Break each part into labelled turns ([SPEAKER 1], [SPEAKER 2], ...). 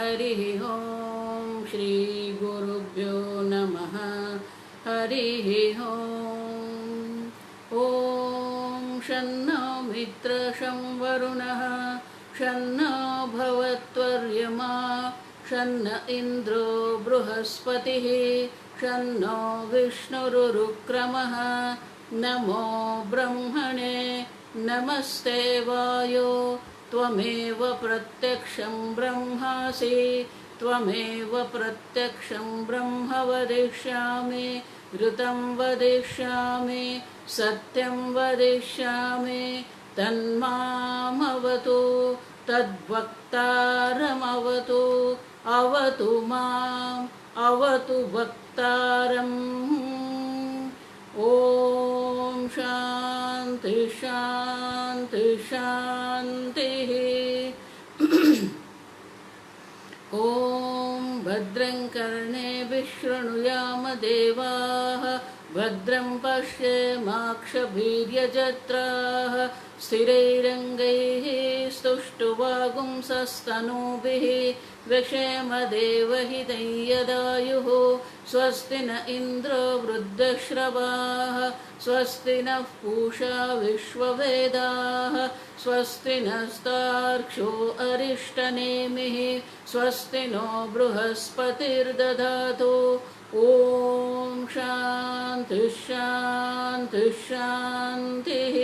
[SPEAKER 1] हरिः ओम श्री गुरुभ्यो नमः हरिः ओम। ओम शन्नो मित्र शं वरुणः शन्नो भवत्वर्यमा शन्न इन्द्रो बृहस्पतिः शन्नो विष्णुरुक्रमः नमो ब्रह्मणे नमस्ते वायो त्वमेव प्रत्यक्षं ब्रह्मासि त्वमेव प्रत्यक्षं ब्रह्म वदिष्यामि ऋतं वदिष्यामि सत्यं वदिष्यामि तन्मामवतु तद्वक्तारमवतु अवतु माम् अवतु वक्तारम्। ओम शांति शांति शांतिः। ओम भद्रं कर्णेभिः शृणुयाम देवाः भद्रं पश्येमाक्षभिर्यजत्राः स्थिरैरङ्गैः स्तुष्टुवागुंसस्तनूभिः व्यशेम देवहितं यदायुः स्वस्ति न इन्द्रो वृद्धश्रवाः स्वस्ति नः पूषा विश्ववेदाः स्वस्ति नस्तार्क्ष्यो अरिष्टनेमिः स्वस्ति नो बृहस्पतिर्दधातु। ओम शांति शांति शांतिः।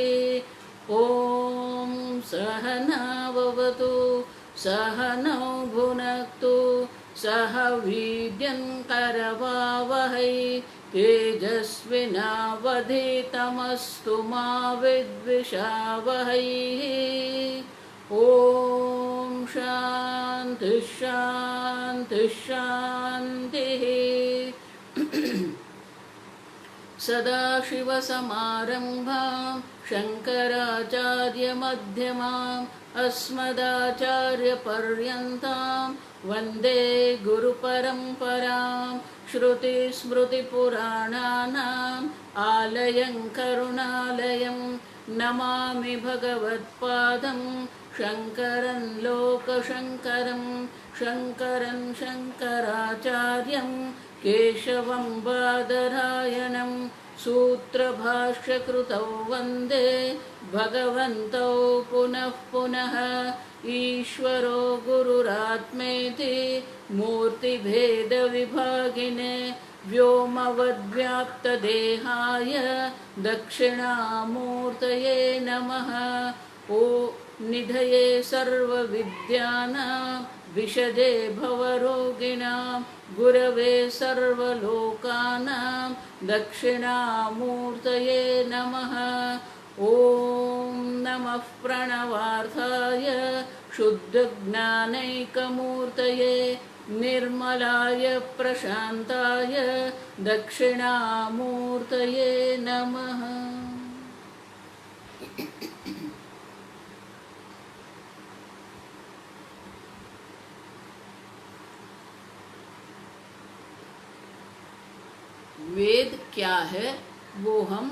[SPEAKER 1] ओम सहनाववतु सहनौ भुनक्तु सह वीर्यं करवावहै तेजस्विनावधीतमस्तु मा विद्विषावहै। ओम शांति शांति शांतिः। सदाशिवसमारम्भां शङ्कराचार्यमध्यमाम् अस्मदाचार्यपर्यन्तां वन्दे गुरुपरम्परां श्रुतिस्मृतिपुराणानाम् आलयं करुणालयं नमामि भगवत्पादं शङ्करं लोकशङ्करं शङ्करं शङ्कराचार्यं केशवं बादरायणं सूत्रभाष्यकृतौ वन्दे भगवन्तौ पुनः पुनः। ईश्वरो गुरुरात्मेति मूर्तिभेदविभागिने व्योमवद्व्याप्तदेहाय दक्षिणामूर्तये नमः। ओ निधये सर्वविद्यानां विशदे भवरोगिणां गुरवे सर्वलोकानां दक्षिणामूर्तये नमः। ओम नमः प्रणवार्थाय शुद्धज्ञानैकमूर्तये निर्मलाय प्रशान्ताय दक्षिणामूर्तये नमः। वेद क्या है वो हम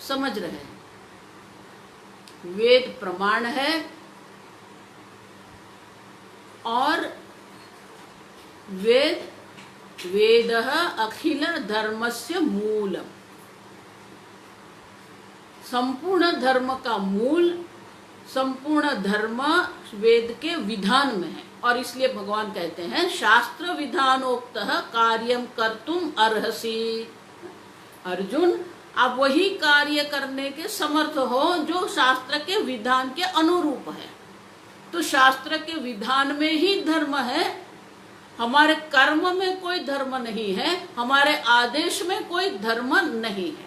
[SPEAKER 1] समझ रहे हैं। वेद प्रमाण है और वेदः अखिल धर्मस्य मूलम्। संपूर्ण धर्म का मूल संपूर्ण धर्म वेद के विधान में है और इसलिए भगवान कहते हैं शास्त्र विधानोक्तः कार्यं कर्तुम अर्हसि। अर्जुन, आप वही कार्य करने के समर्थ हो जो शास्त्र के विधान के अनुरूप है। तो शास्त्र के विधान में ही धर्म है, हमारे कर्म में कोई धर्म नहीं है, हमारे आदेश में कोई धर्म नहीं है।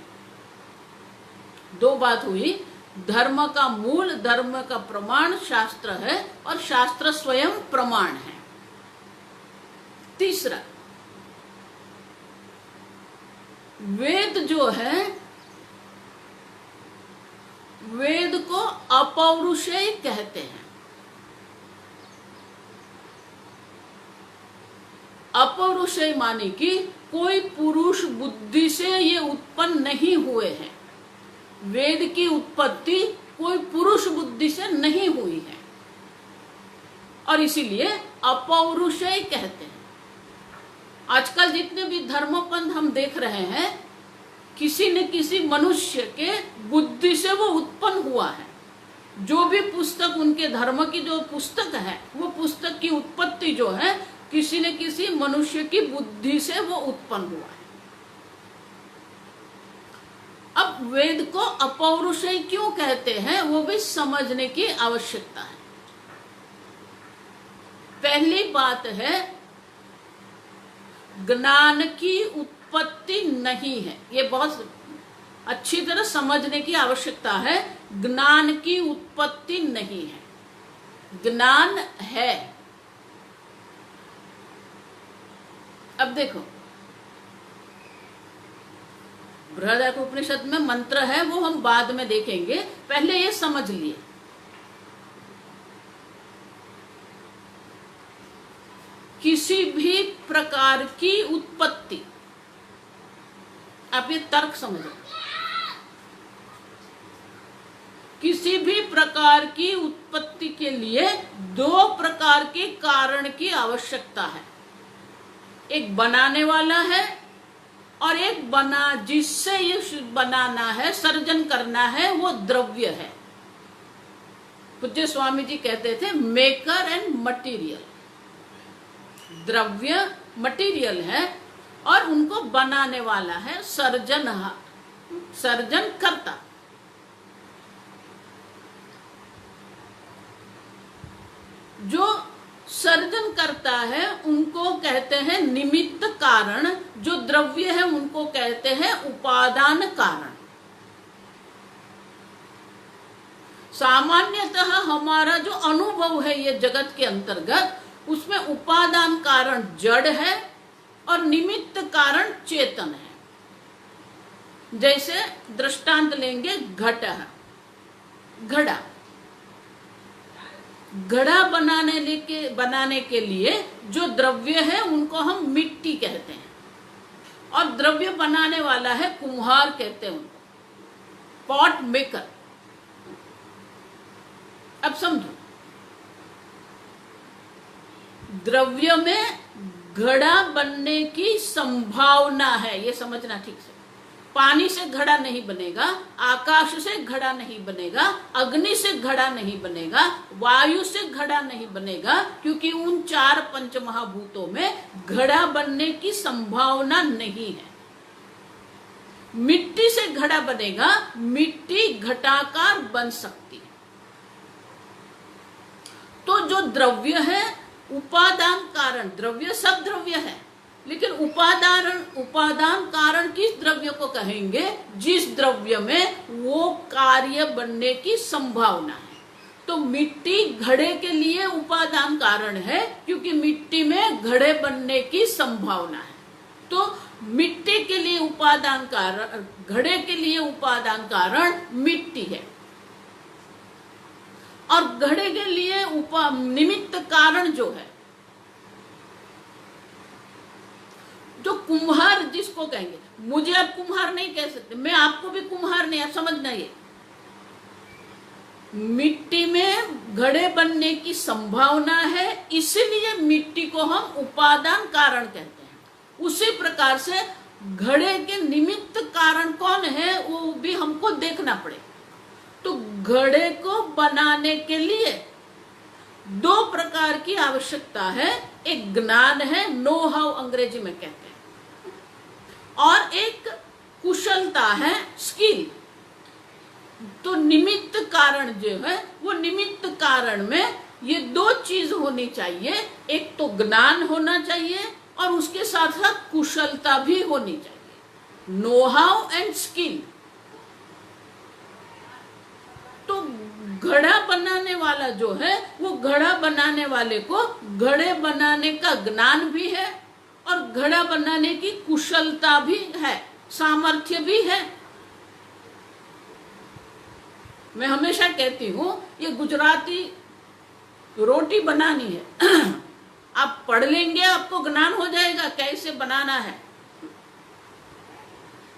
[SPEAKER 1] दो बात हुई, धर्म का मूल धर्म का प्रमाण शास्त्र है और शास्त्र स्वयं प्रमाण है। तीसरा, वेद जो है वेद को अपौरुषेय कहते हैं। अपौरुषेय माने कि कोई पुरुष बुद्धि से ये उत्पन्न नहीं हुए हैं। वेद की उत्पत्ति कोई पुरुष बुद्धि से नहीं हुई है और इसीलिए अपौरुषेय कहते हैं। आजकल जितने भी धर्मपंथ हम देख रहे हैं, किसी न किसी मनुष्य के बुद्धि से वो उत्पन्न हुआ है। जो भी पुस्तक उनके धर्म की जो पुस्तक है, वो पुस्तक की उत्पत्ति जो है किसी न किसी मनुष्य की बुद्धि से वो उत्पन्न हुआ है। अब वेद को अपौरुषेय क्यों कहते हैं, वो भी समझने की आवश्यकता है। पहली बात है, ज्ञान की उत्पत्ति नहीं है। ये बहुत अच्छी तरह समझने की आवश्यकता है। ज्ञान की उत्पत्ति नहीं है, ज्ञान है। अब देखो, बृहदारण्यक में मंत्र है, वो हम बाद में देखेंगे, पहले ये समझ लिए। किसी भी प्रकार की उत्पत्ति, आप ये तर्क समझो, किसी भी प्रकार की उत्पत्ति के लिए दो प्रकार के कारण की आवश्यकता है। एक बनाने वाला है और एक जिससे ये बनाना है, सर्जन करना है, वो द्रव्य है। पूज्य स्वामी जी कहते थे मेकर एंड मटेरियल। द्रव्य मटेरियल है और उनको बनाने वाला है सर्जन करता। जो सर्जन करता है उनको कहते हैं निमित्त कारण, जो द्रव्य है उनको कहते हैं उपादान कारण। सामान्यतः हमारा जो अनुभव है ये जगत के अंतर्गत, उसमें उपादान कारण जड़ है और निमित्त कारण चेतन है। जैसे दृष्टांत लेंगे, घड़ा बनाने के लिए जो द्रव्य है उनको हम मिट्टी कहते हैं, और द्रव्य बनाने वाला है कुम्हार कहते हैं उनको, पॉट मेकर। अब समझो, द्रव्य में घड़ा बनने की संभावना है, ये समझना ठीक से। पानी से घड़ा नहीं बनेगा, आकाश से घड़ा नहीं बनेगा, अग्नि से घड़ा नहीं बनेगा, वायु से घड़ा नहीं बनेगा, क्योंकि उन 4 पंच महाभूतों में घड़ा बनने की संभावना नहीं है। मिट्टी से घड़ा बनेगा, मिट्टी घटाकार बन सकती है। तो जो द्रव्य है, उपादान कारण, द्रव्य सब द्रव्य है, लेकिन उपादान कारण किस द्रव्य को कहेंगे, जिस द्रव्य में वो कार्य बनने की संभावना है। तो मिट्टी घड़े के लिए उपादान कारण है, क्योंकि मिट्टी में घड़े बनने की संभावना है। तो मिट्टी के लिए उपादान कारण, घड़े के लिए उपादान कारण मिट्टी है, और घड़े के लिए निमित्त कारण जो है, जो कुम्हार जिसको कहेंगे, मुझे आप कुम्हार नहीं कह सकते, मैं आपको भी कुम्हार नहीं, आप समझना। ये मिट्टी में घड़े बनने की संभावना है, इसलिए मिट्टी को हम उपादान कारण कहते हैं। उसी प्रकार से घड़े के निमित्त कारण कौन है, वो भी हमको देखना पड़ेगा। तो घड़े को बनाने के लिए 2 प्रकार की आवश्यकता है। एक ज्ञान है, नो हाउ अंग्रेजी में कहते हैं, और एक कुशलता है, स्किल। तो निमित्त कारण जो है, वो निमित्त कारण में ये 2 चीज होनी चाहिए। एक तो ज्ञान होना चाहिए और उसके साथ साथ कुशलता भी होनी चाहिए, नो हाउ एंड स्किल। तो घड़ा बनाने वाला जो है, वो घड़ा बनाने वाले को घड़े बनाने का ज्ञान भी है और घड़ा बनाने की कुशलता भी है, सामर्थ्य भी है। मैं हमेशा कहती हूँ, ये गुजराती रोटी बनानी है आप पढ़ लेंगे, आपको ज्ञान हो जाएगा कैसे बनाना है।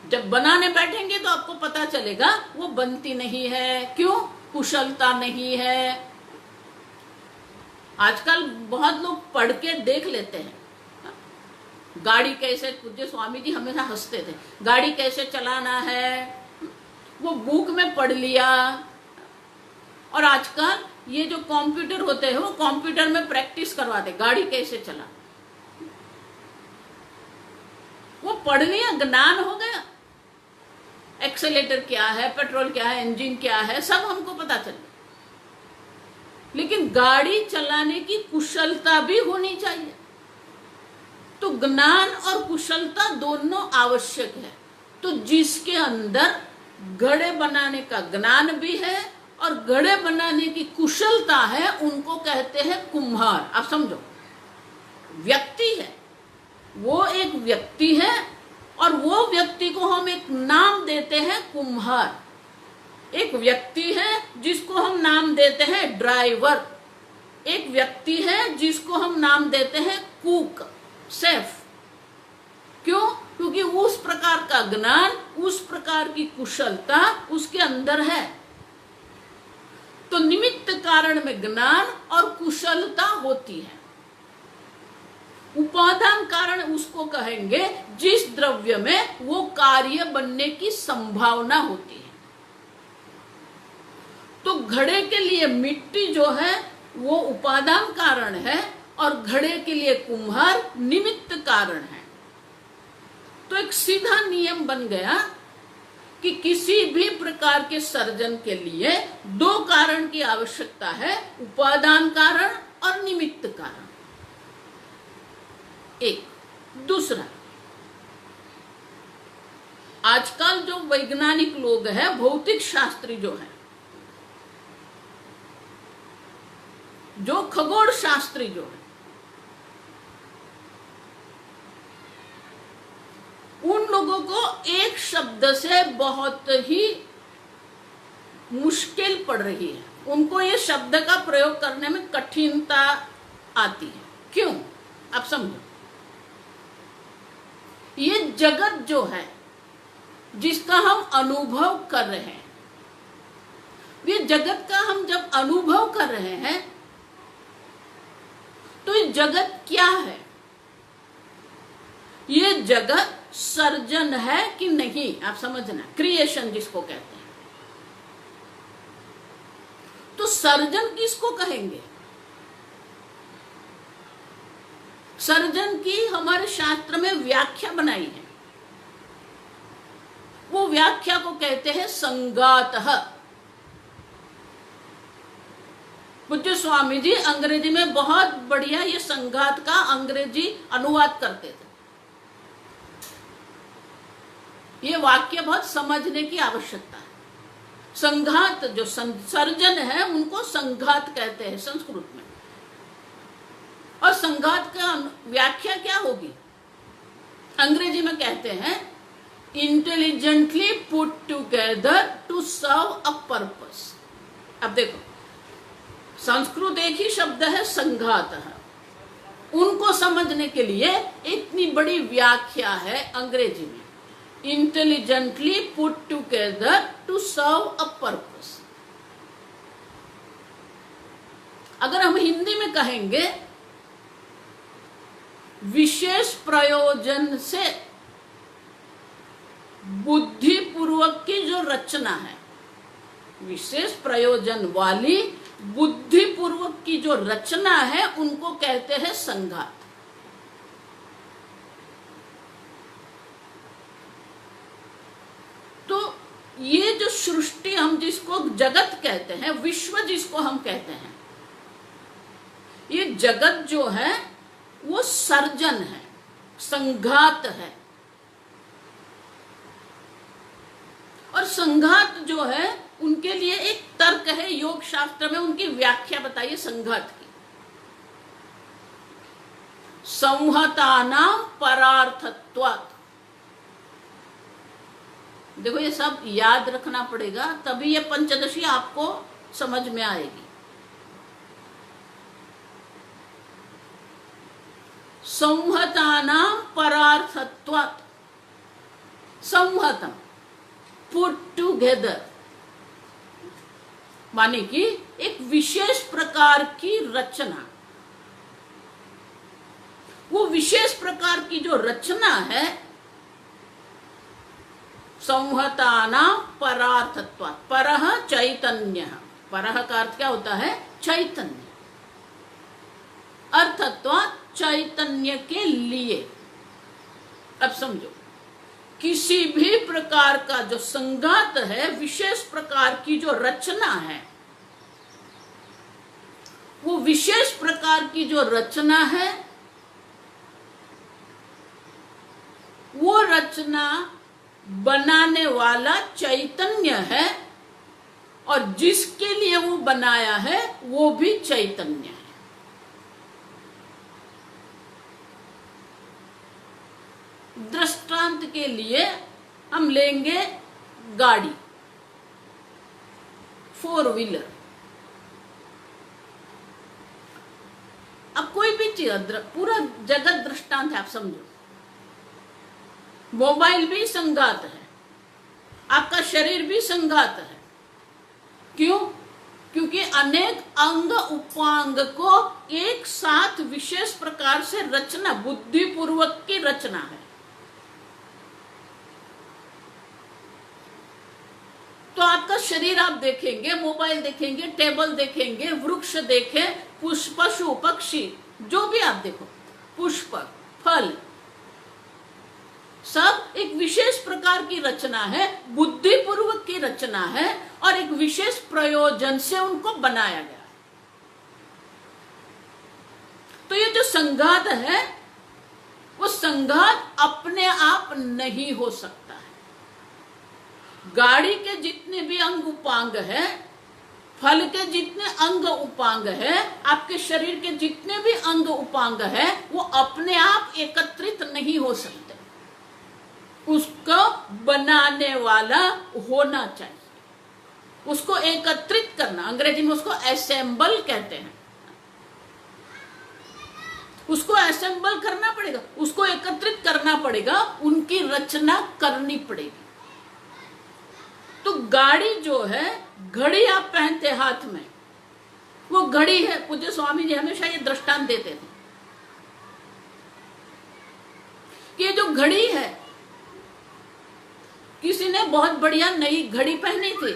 [SPEAKER 1] जब बनाने बैठेंगे तो आपको पता चलेगा वो बनती नहीं है। क्यों? कुशलता नहीं है। आजकल बहुत लोग पढ़ के देख लेते हैं, गाड़ी कैसे, पूज्य स्वामी जी हमेशा हंसते थे, गाड़ी कैसे चलाना है वो बुक में पढ़ लिया। और आजकल ये जो कंप्यूटर होते हैं वो कंप्यूटर में प्रैक्टिस करवाते, गाड़ी कैसे चला, वो पढ़ लिया, ज्ञान हो गया, एक्सेलेटर क्या है, पेट्रोल क्या है, इंजन क्या है, सब हमको पता चल। लेकिन गाड़ी चलाने की कुशलता भी होनी चाहिए। तो ज्ञान और कुशलता दोनों आवश्यक है। तो जिसके अंदर घड़े बनाने का ज्ञान भी है और घड़े बनाने की कुशलता है, उनको कहते हैं कुम्हार। आप समझो, व्यक्ति है, वो एक व्यक्ति है और वो व्यक्ति को हम एक नाम देते हैं कुम्हार। एक व्यक्ति है जिसको हम नाम देते हैं ड्राइवर, एक व्यक्ति है जिसको हम नाम देते हैं कुक, शेफ। क्यों? क्योंकि उस प्रकार का ज्ञान, उस प्रकार की कुशलता उसके अंदर है। तो निमित्त कारण में ज्ञान और कुशलता होती है। उपादान कारण उसको कहेंगे जिस द्रव्य में वो कार्य बनने की संभावना होती है। तो घड़े के लिए मिट्टी जो है वो उपादान कारण है और घड़े के लिए कुम्हार निमित्त कारण है। तो एक सीधा नियम बन गया कि किसी भी प्रकार के सर्जन के लिए दो कारण की आवश्यकता है, उपादान कारण और निमित्त कारण। एक दूसरा, आजकल जो वैज्ञानिक लोग हैं, भौतिक शास्त्री जो हैं, जो खगोल शास्त्री जो है, उन लोगों को एक शब्द से बहुत ही मुश्किल पड़ रही है। उनको ये शब्द का प्रयोग करने में कठिनता आती है। क्यों? आप समझो, ये जगत जो है जिसका हम अनुभव कर रहे हैं, ये जगत का हम जब अनुभव कर रहे हैं तो ये जगत क्या है? ये जगत सर्जन है कि नहीं? आप समझना, क्रिएशन जिसको कहते हैं। तो सर्जन किसको कहेंगे? सर्जन की हमारे शास्त्र में व्याख्या बनाई है। वो व्याख्या को कहते हैं संघातः। पूज्य स्वामी जी अंग्रेजी में बहुत बढ़िया ये संघात का अंग्रेजी अनुवाद करते थे। ये वाक्य बहुत समझने की आवश्यकता है। संघात जो सर्जन है उनको संघात कहते हैं संस्कृत में। और संघात का व्याख्या क्या होगी? अंग्रेजी में कहते हैं intelligently put together to serve a purpose. अब देखो, संस्कृत एक ही शब्द है संघात है, उनको समझने के लिए इतनी बड़ी व्याख्या है अंग्रेजी में, intelligently put together to serve a purpose. अगर हम हिंदी में कहेंगे विशेष प्रयोजन से बुद्धिपूर्वक की जो रचना है, विशेष प्रयोजन वाली बुद्धिपूर्वक की जो रचना है, उनको कहते हैं संघात। तो ये जो सृष्टि हम जिसको जगत कहते हैं, विश्व जिसको हम कहते हैं, ये जगत जो है वो सर्जन है, संघात है। और संघात जो है उनके लिए एक तर्क है योग शास्त्र में, उनकी व्याख्या बताइए संघात की। संहतानां परार्थत्वात्। देखो ये सब याद रखना पड़ेगा, तभी ये पंचदशी आपको समझ में आएगी। संहतानां परार्थत्वात्, संहतम पुट टुगेदर, माने कि एक विशेष प्रकार की रचना, वो विशेष प्रकार की जो रचना है, संहताना परार्थत्वा, परः चैतन्य, परः का अर्थ क्या होता है? चैतन्य, अर्थत्वा चैतन्य के लिए। अब समझो, किसी भी प्रकार का जो संघात है, विशेष प्रकार की जो रचना है, वो विशेष प्रकार की जो रचना है, वो रचना बनाने वाला चैतन्य है, और जिसके लिए वो बनाया है वो भी चैतन्य है। दृष्टांत के लिए हम लेंगे गाड़ी, 4 व्हीलर। अब कोई भी चीज, पूरा जगत दृष्टांत है, आप समझो। मोबाइल भी संघात है, आपका शरीर भी संघात है। क्यों? क्योंकि अनेक अंग उपांग को एक साथ विशेष प्रकार से रचना, बुद्धिपूर्वक की रचना है। तो आपका शरीर आप देखेंगे, मोबाइल देखेंगे, टेबल देखेंगे, वृक्ष देखें, पशु पक्षी, जो भी आप देखो, पुष्प फल, सब एक विशेष प्रकार की रचना है, बुद्धिपूर्वक की रचना है, और एक विशेष प्रयोजन से उनको बनाया गया है। तो ये जो संघात है, वो संघात अपने आप नहीं हो सकता है। गाड़ी के जितने भी अंग उपांग है, फल के जितने अंग उपांग है, आपके शरीर के जितने भी अंग उपांग है, वो अपने आप एकत्रित नहीं हो सकते। उसको बनाने वाला होना चाहिए, उसको एकत्रित करना, अंग्रेजी में उसको असेंबल कहते हैं। उसको असेंबल करना पड़ेगा, उसको एकत्रित करना पड़ेगा, उनकी रचना करनी पड़ेगी। तो गाड़ी जो है, घड़ी आप पहनते हाथ में, वो घड़ी है। पूज्य स्वामी जी हमेशा ये दृष्टांत देते थे कि ये जो घड़ी है, किसी ने बहुत बढ़िया नई घड़ी पहनी थी,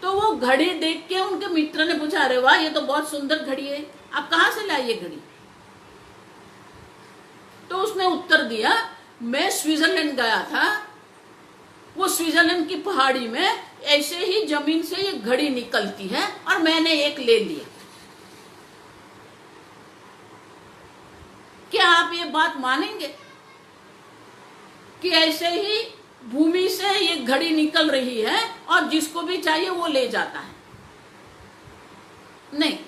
[SPEAKER 1] तो वो घड़ी देख के उनके मित्र ने पूछा, अरे वाह, ये तो बहुत सुंदर घड़ी है, आप कहां से लाई ये घड़ी? तो उसने उत्तर दिया, मैं स्विट्जरलैंड गया था, वो स्विट्जरलैंड की पहाड़ी में ऐसे ही जमीन से ये घड़ी निकलती है और मैंने एक ले लिया। क्या आप ये बात मानेंगे कि ऐसे ही भूमि से ये घड़ी निकल रही है और जिसको भी चाहिए वो ले जाता है? नहीं।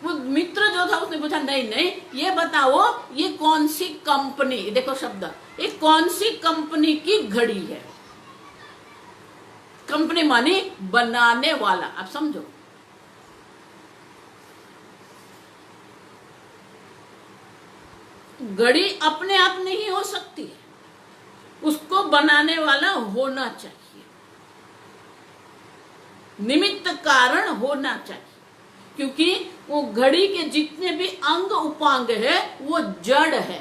[SPEAKER 1] वो मित्र जो था उसने पूछा, नहीं नहीं, ये बताओ ये कौन सी कंपनी, देखो शब्द, ये कौन सी कंपनी की घड़ी है? कंपनी मानी बनाने वाला, आप समझो। घड़ी अपने आप नहीं हो सकती है, उसको बनाने वाला होना चाहिए, निमित्त कारण होना चाहिए। क्योंकि वो घड़ी के जितने भी अंग उपांग है वो जड़ है,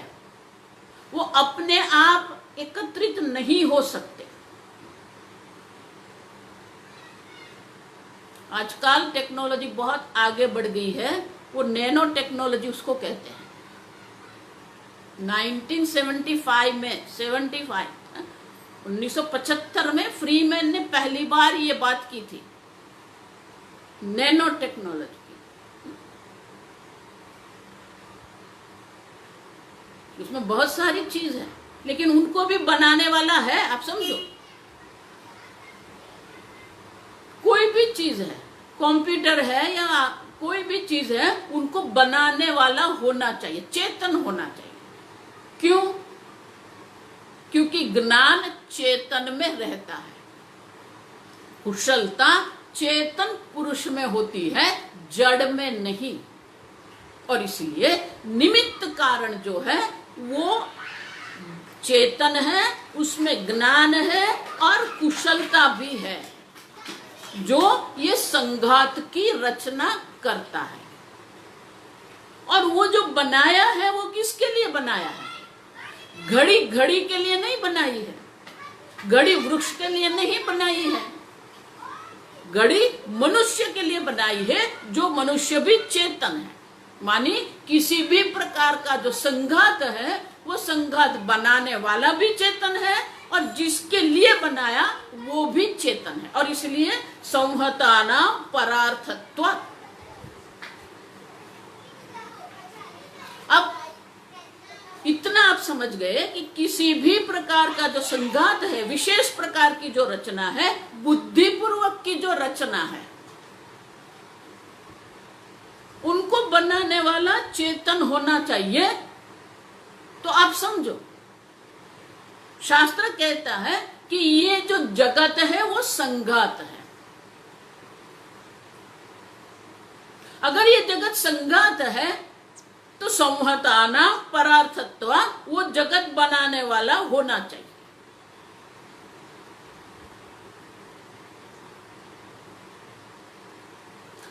[SPEAKER 1] वो अपने आप एकत्रित नहीं हो सकते। आजकल टेक्नोलॉजी बहुत आगे बढ़ गई है, वो नैनो टेक्नोलॉजी उसको कहते हैं। 1975 में 1975 में फ्रीमैन ने पहली बार ये बात की थी, नैनो टेक्नोलॉजी की। उसमें बहुत सारी चीज है, लेकिन उनको भी बनाने वाला है, आप समझो। कोई भी चीज है, कंप्यूटर है या कोई भी चीज है, उनको बनाने वाला होना चाहिए, चेतन होना चाहिए। क्यों? क्योंकि ज्ञान चेतन में रहता है, कुशलता चेतन पुरुष में होती है, जड़ में नहीं। और इसलिए निमित्त कारण जो है वो चेतन है, उसमें ज्ञान है और कुशलता भी है। जो ये संघात की रचना करता है। और वो जो बनाया है वो किसके लिए बनाया है? घड़ी घड़ी के लिए नहीं बनाई है, घड़ी वृक्ष के लिए नहीं बनाई है, घड़ी मनुष्य के लिए बनाई है, जो मनुष्य भी चेतन है। मानी किसी भी प्रकार का जो संघात है वो संघात बनाने वाला भी चेतन है और जिसके लिए बनाया वो भी चेतन है। और इसलिए संहताना परार्थत्व। अब इतना आप समझ गए कि किसी भी प्रकार का जो संघात है, विशेष प्रकार की जो रचना है, बुद्धिपूर्वक की जो रचना है, उनको बनाने वाला चेतन होना चाहिए। तो आप समझो, शास्त्र कहता है कि ये जो जगत है वो संघात है। अगर ये जगत संघात है तो संहताना परार्थत्व, वो जगत बनाने वाला होना चाहिए।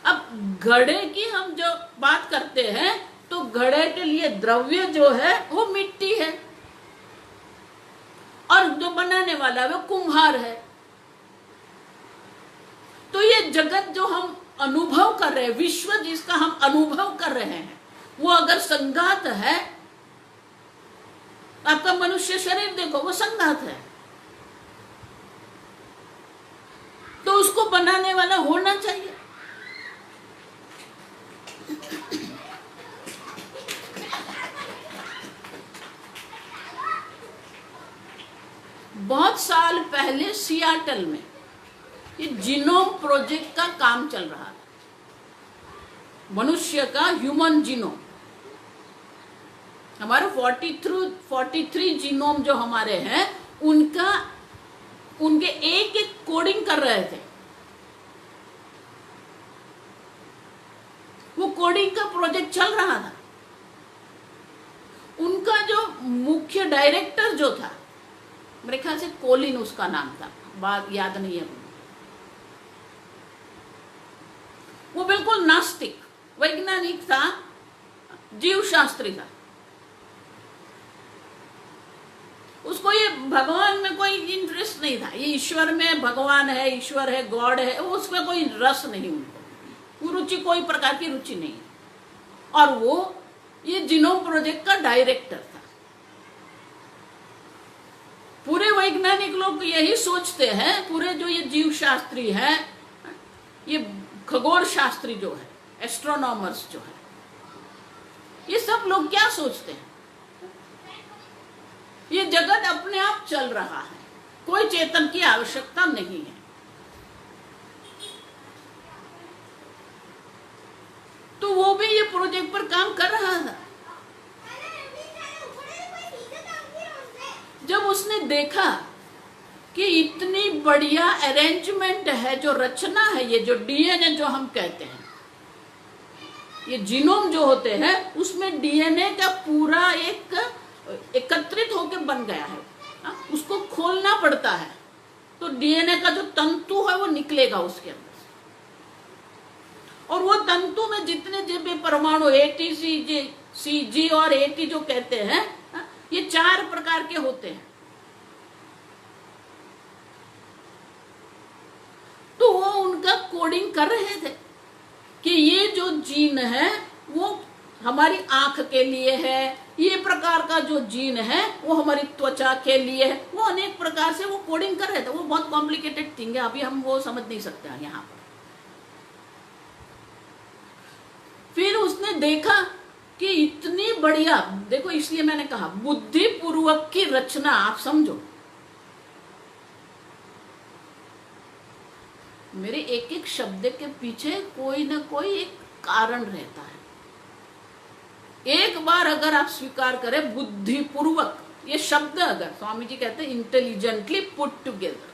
[SPEAKER 1] अब घड़े की हम जो बात करते हैं तो घड़े के लिए द्रव्य जो है वो मिट्टी है और जो बनाने वाला है वो कुम्हार है। तो ये जगत जो हम अनुभव कर रहे हैं, विश्व जिसका हम अनुभव कर रहे हैं, वो अगर संघात है, आपका मनुष्य शरीर देखो वो संघात है, तो उसको बनाने वाला होना चाहिए। बहुत साल पहले सियाटल में ये जीनोम प्रोजेक्ट का काम चल रहा था, मनुष्य का ह्यूमन जीनोम। हमारे 43 जीनोम जो हमारे हैं उनके एक एक कोडिंग कर रहे थे। वो कोडिंग का प्रोजेक्ट चल रहा था। उनका जो मुख्य डायरेक्टर जो था, मेरे ख्याल से कोलिन उसका नाम था, बात याद नहीं है, वो बिल्कुल नास्तिक वैज्ञानिक था, जीव शास्त्री था। उसको ये भगवान में कोई इंटरेस्ट नहीं था, ये ईश्वर में भगवान है, ईश्वर है, गॉड है, उसमें कोई रस नहीं, उनको रुचि, कोई प्रकार की रुचि नहीं। और वो ये जीनोम प्रोजेक्ट का डायरेक्टर था। पूरे वैज्ञानिक लोग यही सोचते हैं, पूरे जो ये जीव शास्त्री है, ये खगोल शास्त्री जो है, एस्ट्रोनॉमर्स जो है, ये सब लोग क्या सोचते हैं? ये जगत अपने आप चल रहा है, कोई चेतन की आवश्यकता नहीं है। तो वो भी ये प्रोजेक्ट पर काम कर रहा था। जब उसने देखा कि इतनी बढ़िया अरेंजमेंट है, जो रचना है, ये जो डीएनए जो हम कहते हैं, ये जीनोम जो होते हैं, उसमें डीएनए का पूरा एक एकत्रित होकर बन गया है। उसको खोलना पड़ता है तो डीएनए का जो तंतु है वो निकलेगा उसके अंदर, और वो तंतु में जितने भी परमाणु AT, CG और AT जो कहते हैं, ये 4 प्रकार के होते हैं। तो वो उनका कोडिंग कर रहे थे कि ये जो जीन है वो हमारी आंख के लिए है, ये प्रकार का जो जीन है वो हमारी त्वचा के लिए है। वो अनेक प्रकार से वो कोडिंग कर रहे थे। वो बहुत कॉम्प्लिकेटेड थिंग है, अभी हम वो समझ नहीं सकते हैं यहाँ पर। फिर उसने देखा कि इतनी बढ़िया, देखो इसलिए मैंने कहा बुद्धिपूर्वक की रचना, आप समझो। मेरे एक एक शब्द के पीछे कोई ना कोई एक कारण रहता है। एक बार अगर आप स्वीकार करें बुद्धिपूर्वक, ये शब्द अगर स्वामी जी कहते हैं इंटेलिजेंटली पुट टुगेदर,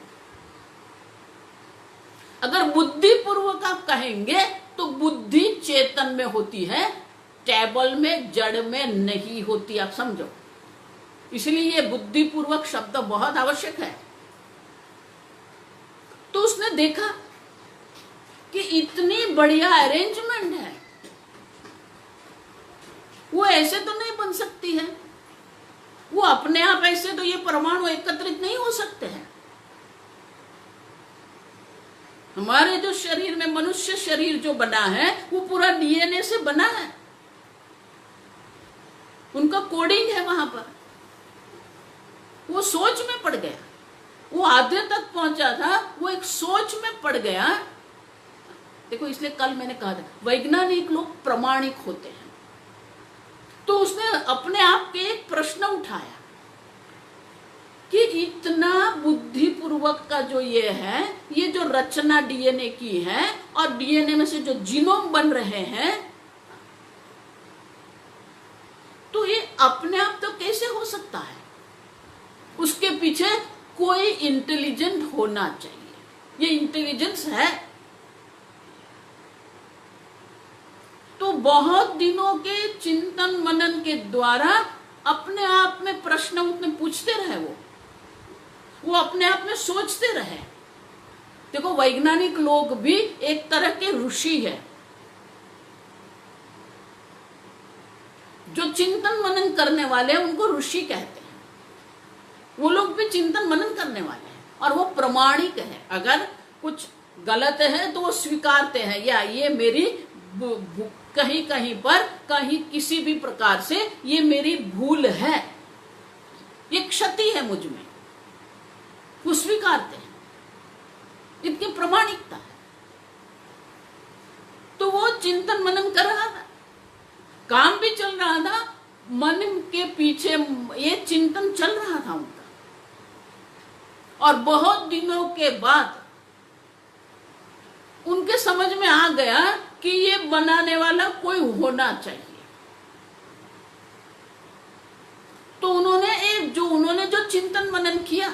[SPEAKER 1] अगर बुद्धिपूर्वक आप कहेंगे तो बुद्धि चेतन में होती है, टेबल में, जड़ में नहीं होती, आप समझो। इसलिए ये बुद्धिपूर्वक शब्द बहुत आवश्यक है। तो उसने देखा इतनी बढ़िया अरेंजमेंट है, वो ऐसे तो नहीं बन सकती है। वो अपने आप ऐसे तो ये परमाणु एकत्रित नहीं हो सकते हैं। हमारे जो शरीर में मनुष्य शरीर जो बना है वो पूरा डीएनए से बना है, उनका कोडिंग है वहां पर। वो सोच में पड़ गया, वो आधे तक पहुंचा था, वो एक सोच में पड़ गया। देखो, इसलिए कल मैंने कहा था वैज्ञानिक लोग प्रमाणिक होते हैं। तो उसने अपने आप के एक प्रश्न उठाया कि इतना बुद्धिपूर्वक का जो ये है, ये जो रचना डीएनए की है और डीएनए में से जो जीनोम बन रहे हैं, तो ये अपने आप तो कैसे हो सकता है? उसके पीछे कोई इंटेलिजेंट होना चाहिए। ये इंटेलिजेंस है। तो बहुत दिनों के चिंतन मनन के द्वारा अपने आप में प्रश्न उतने पूछते रहे, वो अपने आप में सोचते रहे। देखो, वैज्ञानिक लोग भी एक तरह के ऋषि है। जो चिंतन मनन करने वाले हैं उनको ऋषि कहते हैं। वो लोग भी चिंतन मनन करने वाले हैं और वो प्रमाणिक है। अगर कुछ गलत है तो वो स्वीकारते हैं, या ये मेरी कहीं कहीं पर, कहीं किसी भी प्रकार से ये मेरी भूल है, ये क्षति है मुझ में, वो स्वीकारते हैं। इतनी प्रमाणिकता है। तो वो चिंतन मनन कर रहा था, काम भी चल रहा था, मन के पीछे ये चिंतन चल रहा था उनका। और बहुत दिनों के बाद उनके समझ में आ गया कि ये बनाने वाला कोई होना चाहिए। तो उन्होंने जो चिंतन मनन किया,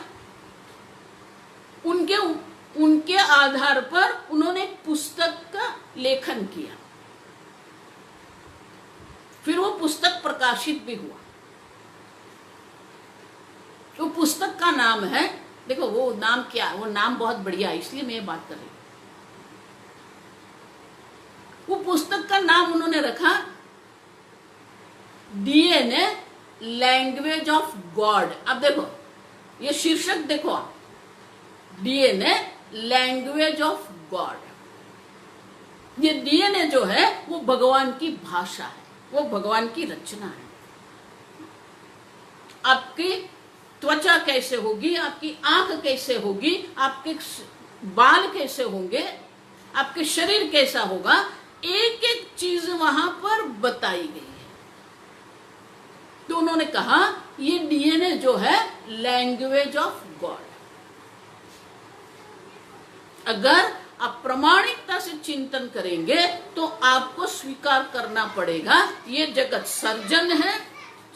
[SPEAKER 1] उनके आधार पर उन्होंने एक पुस्तक का लेखन किया। फिर वो पुस्तक प्रकाशित भी हुआ। वो पुस्तक का नाम है, देखो वो नाम क्या, वो नाम बहुत बढ़िया है, इसलिए मैं ये बात कर रही हूं। वो पुस्तक का नाम उन्होंने रखा डीएनए लैंग्वेज ऑफ गॉड। अब देखो, ये शीर्षक देखो आप, डीएनए लैंग्वेज ऑफ गॉड। ये डीएनए जो है वो भगवान की भाषा है, वो भगवान की रचना है। आपकी त्वचा कैसे होगी, आपकी आंख कैसे होगी, आपके बाल कैसे होंगे, आपके शरीर कैसा होगा, एक एक चीज वहां पर बताई गई है। तो उन्होंने कहा ये डीएनए जो है लैंग्वेज ऑफ गॉड। अगर आप प्रामाणिकता से चिंतन करेंगे तो आपको स्वीकार करना पड़ेगा ये जगत सर्जन है,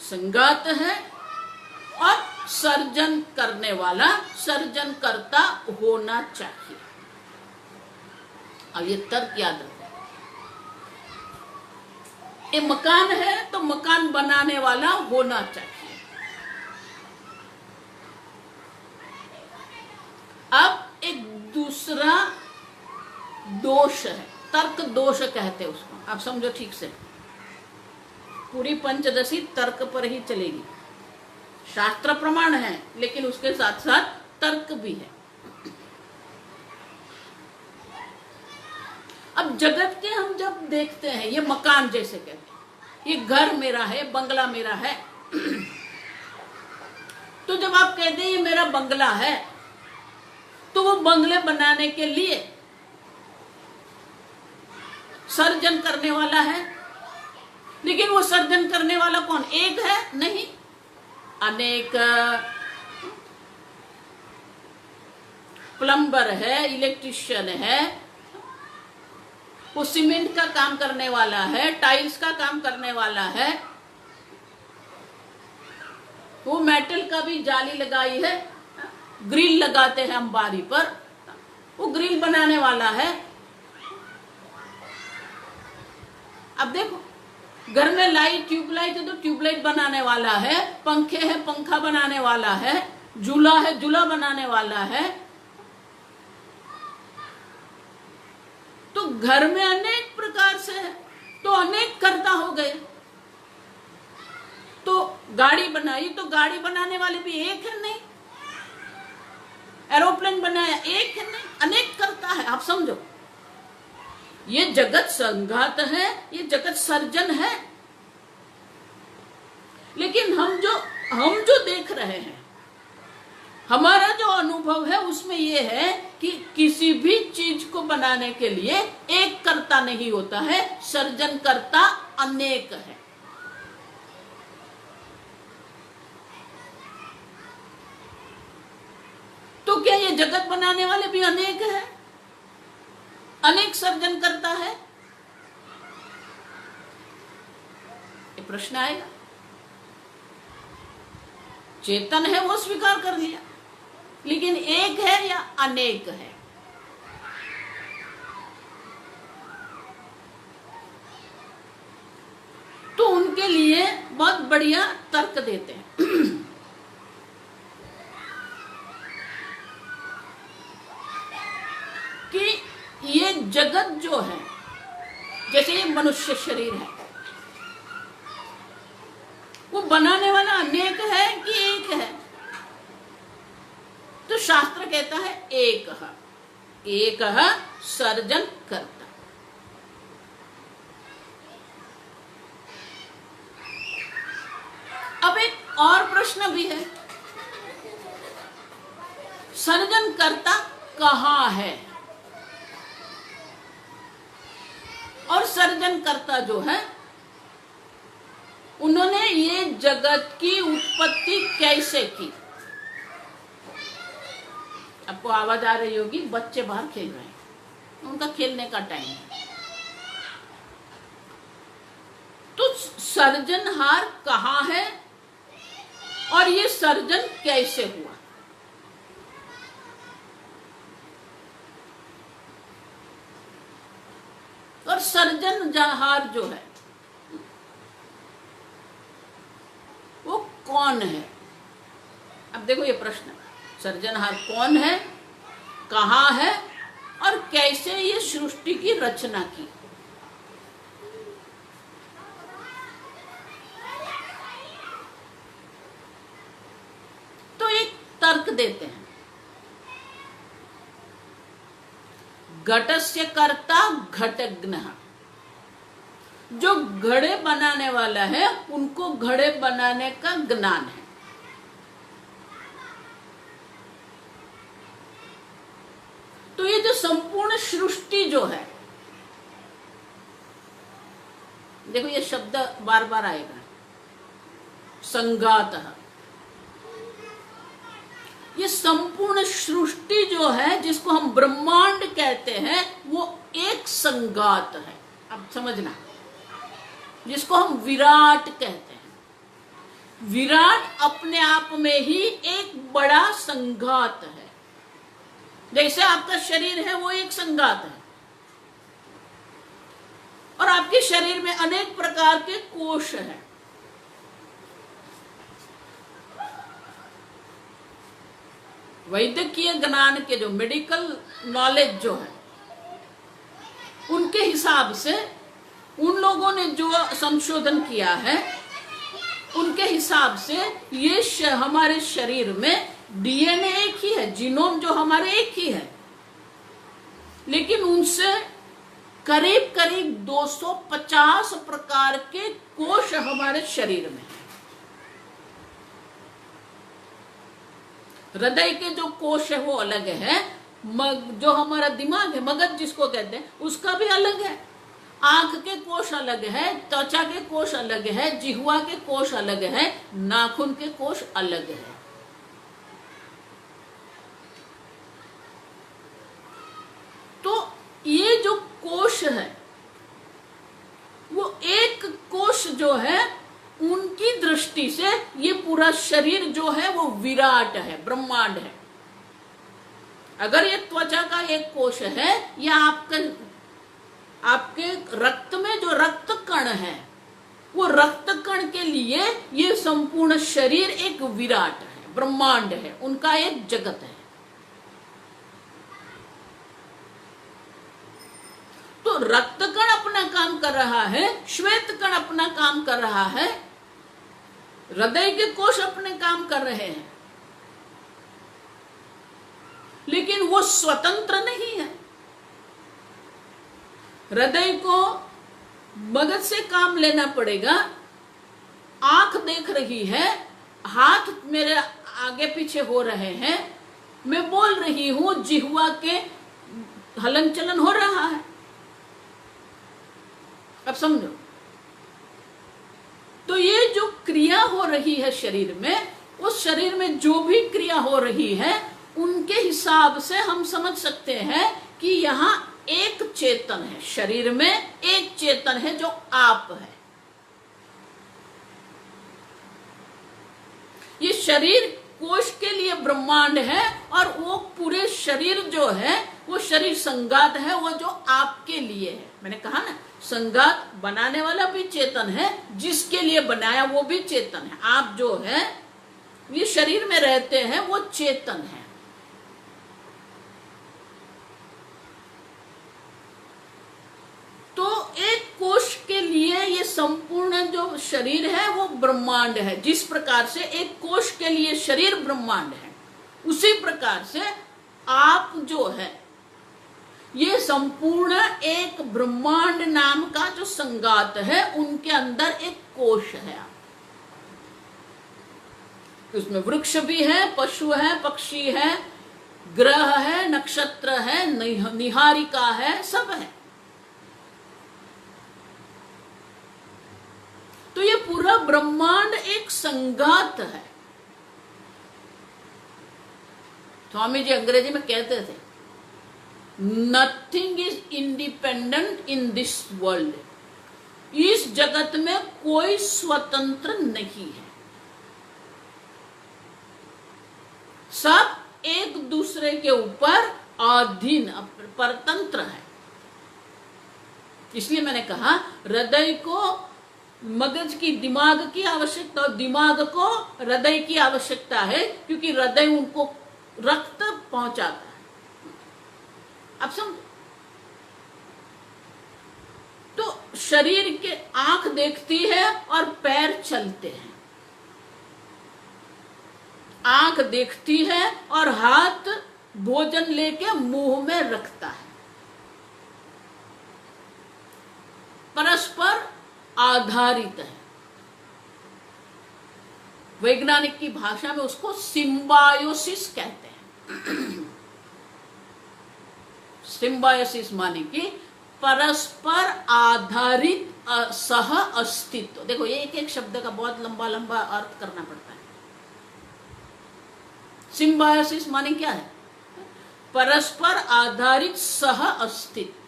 [SPEAKER 1] संगात है, और सर्जन करने वाला सर्जन करता होना चाहिए। अब ये तर्क याद रखो। ये मकान है तो मकान बनाने वाला होना चाहिए। अब एक दूसरा दोष है, तर्क दोष कहते हैं उसको। आप समझो ठीक से, पूरी पंचदशी तर्क पर ही चलेगी। शास्त्र प्रमाण है लेकिन उसके साथ साथ तर्क भी है। अब जगत के हम जब देखते हैं, ये मकान जैसे कहते हैं, ये घर मेरा है, बंगला मेरा है। तो जब आप कहते हैं ये मेरा बंगला है, तो वो बंगले बनाने के लिए सर्जन करने वाला है। लेकिन वो सर्जन करने वाला कौन? एक है? नहीं, अनेक। प्लम्बर है, इलेक्ट्रिशियन है, वो सीमेंट का काम करने वाला है, टाइल्स का काम करने वाला है, वो मेटल का भी जाली लगाई है, ग्रिल लगाते हैं हम बारी पर, वो ग्रिल बनाने वाला है। अब देखो, घर में लाइट, ट्यूबलाइट है तो ट्यूबलाइट बनाने वाला है, पंखे है पंखा बनाने वाला है, झूला है झूला बनाने वाला है। तो तो घर में अनेक प्रकार से है, तो अनेक कर्ता हो गए। तो गाड़ी बनाई तो गाड़ी बनाने वाले भी एक है नहीं, एरोप्लेन बनाया एक है नहीं, अनेक कर्ता है। आप समझो, ये जगत संघात है, ये जगत सर्जन है। लेकिन हम जो देख रहे हैं, हमारा जो अनुभव है उसमें यह है कि किसी भी चीज को बनाने के लिए एक कर्ता नहीं होता है, सर्जन कर्ता अनेक है। तो क्या ये जगत बनाने वाले भी अनेक है, अनेक सर्जन करता है? ये प्रश्न आएगा। चेतन है वो स्वीकार कर लिया, लेकिन एक है या अनेक है? तो उनके लिए बहुत बढ़िया तर्क देते हैं। कि ये जगत जो है, जैसे ये मनुष्य शरीर है, वो बनाने वाला अनेक है कि एक है? तो शास्त्र कहता है एक सर्जन करता। अब एक और प्रश्न भी है, सर्जन करता कहाँ है? और सर्जन करता जो है, उन्होंने ये जगत की उत्पत्ति कैसे की? आपको आवाज आ रही होगी, बच्चे बाहर खेल रहे हैं, उनका खेलने का टाइम है। तो सर्जनहार कहाँ है और ये सर्जन कैसे हुआ? और सर्जनहार जो है वो कौन है? अब देखो ये प्रश्न, सर्जनहार कौन है, कहाँ है और कैसे ये सृष्टि की रचना की? तो एक तर्क देते हैं, घटस्य कर्ता घटज्ञ। जो घड़े बनाने वाला है उनको घड़े बनाने का ज्ञान है। तो ये जो संपूर्ण सृष्टि जो है, देखो ये शब्द बार बार आएगा, संघातः। ये संपूर्ण सृष्टि जो है, जिसको हम ब्रह्मांड कहते हैं, वो एक संघात है। अब समझना, जिसको हम विराट कहते हैं। विराट अपने आप में ही एक बड़ा संघात है। जैसे आपका शरीर है वो एक संघात है, और आपके शरीर में अनेक प्रकार के कोश हैं। वैद्यकीय ज्ञान के जो मेडिकल नॉलेज जो है, उनके हिसाब से उन लोगों ने जो संशोधन किया है, उनके हिसाब से ये हमारे शरीर में डीएनए एक ही है, जीनोम जो हमारे एक ही है, लेकिन उनसे करीब करीब 250 प्रकार के कोश हमारे शरीर में। हृदय के जो कोश है वो अलग है, जो हमारा दिमाग है, मगज जिसको कहते हैं, उसका भी अलग है। आंख के कोश अलग है, त्वचा के कोश अलग है, जिह्वा के कोश अलग है, नाखून के कोश अलग है। तो ये जो कोश है, वो एक कोश जो है, उनकी दृष्टि से ये पूरा शरीर जो है वो विराट है, ब्रह्मांड है। अगर ये त्वचा का एक कोश है, या आपके रक्त में जो रक्त कण है, वो रक्त कण के लिए ये संपूर्ण शरीर एक विराट है, ब्रह्मांड है, उनका एक जगत है। तो रक्त कण अपना काम कर रहा है, श्वेत कण अपना काम कर रहा है, हृदय के कोश अपने काम कर रहे हैं, लेकिन वो स्वतंत्र नहीं है। हृदय को मगज से काम लेना पड़ेगा, आंख देख रही है, हाथ मेरे आगे पीछे हो रहे हैं, मैं बोल रही हूं, जिह्वा के हलन चलन हो रहा है। अब समझो, तो ये जो क्रिया हो रही है शरीर में, उस शरीर में जो भी क्रिया हो रही है, उनके हिसाब से हम समझ सकते हैं कि यहाँ एक चेतन है, शरीर में एक चेतन है जो आप है। ये शरीर कोश के लिए ब्रह्मांड है, और वो पूरे शरीर जो है वो शरीर संगात है, वो जो आपके लिए है। मैंने कहा ना, संगात बनाने वाला भी चेतन है, जिसके लिए बनाया वो भी चेतन है। आप जो है ये शरीर में रहते हैं, वो चेतन है। तो एक कोश के लिए ये संपूर्ण जो शरीर है वो ब्रह्मांड है। जिस प्रकार से एक कोश के लिए शरीर ब्रह्मांड है, उसी प्रकार से आप जो है ये संपूर्ण एक ब्रह्मांड नाम का जो संगात है, उनके अंदर एक कोश है। उसमें वृक्ष भी है, पशु है, पक्षी है, ग्रह है, नक्षत्र है, निहारिका है, सब है। तो ये पूरा ब्रह्मांड एक संगात है। स्वामी जी अंग्रेजी में कहते थे, nothing is independent in this world. इस जगत में कोई स्वतंत्र नहीं है, सब एक दूसरे के ऊपर अधीन, परतंत्र है। इसलिए मैंने कहा, हृदय को मगज की, दिमाग की आवश्यकता, और दिमाग को हृदय की आवश्यकता है, क्योंकि हृदय उनको रक्त पहुंचाता है। अब समझो, तो शरीर के आंख देखती है और पैर चलते हैं, आंख देखती है और हाथ भोजन लेके मुंह में रखता है। परस्पर आधारित है। वैज्ञानिक की भाषा में उसको सिम्बायोसिस कहते हैं। सिम्बायोसिस माने कि परस्पर आधारित सह अस्तित्व। देखो, ये एक एक शब्द का बहुत लंबा लंबा अर्थ करना पड़ता है। सिम्बायोसिस माने क्या है? परस्पर आधारित सह अस्तित्व।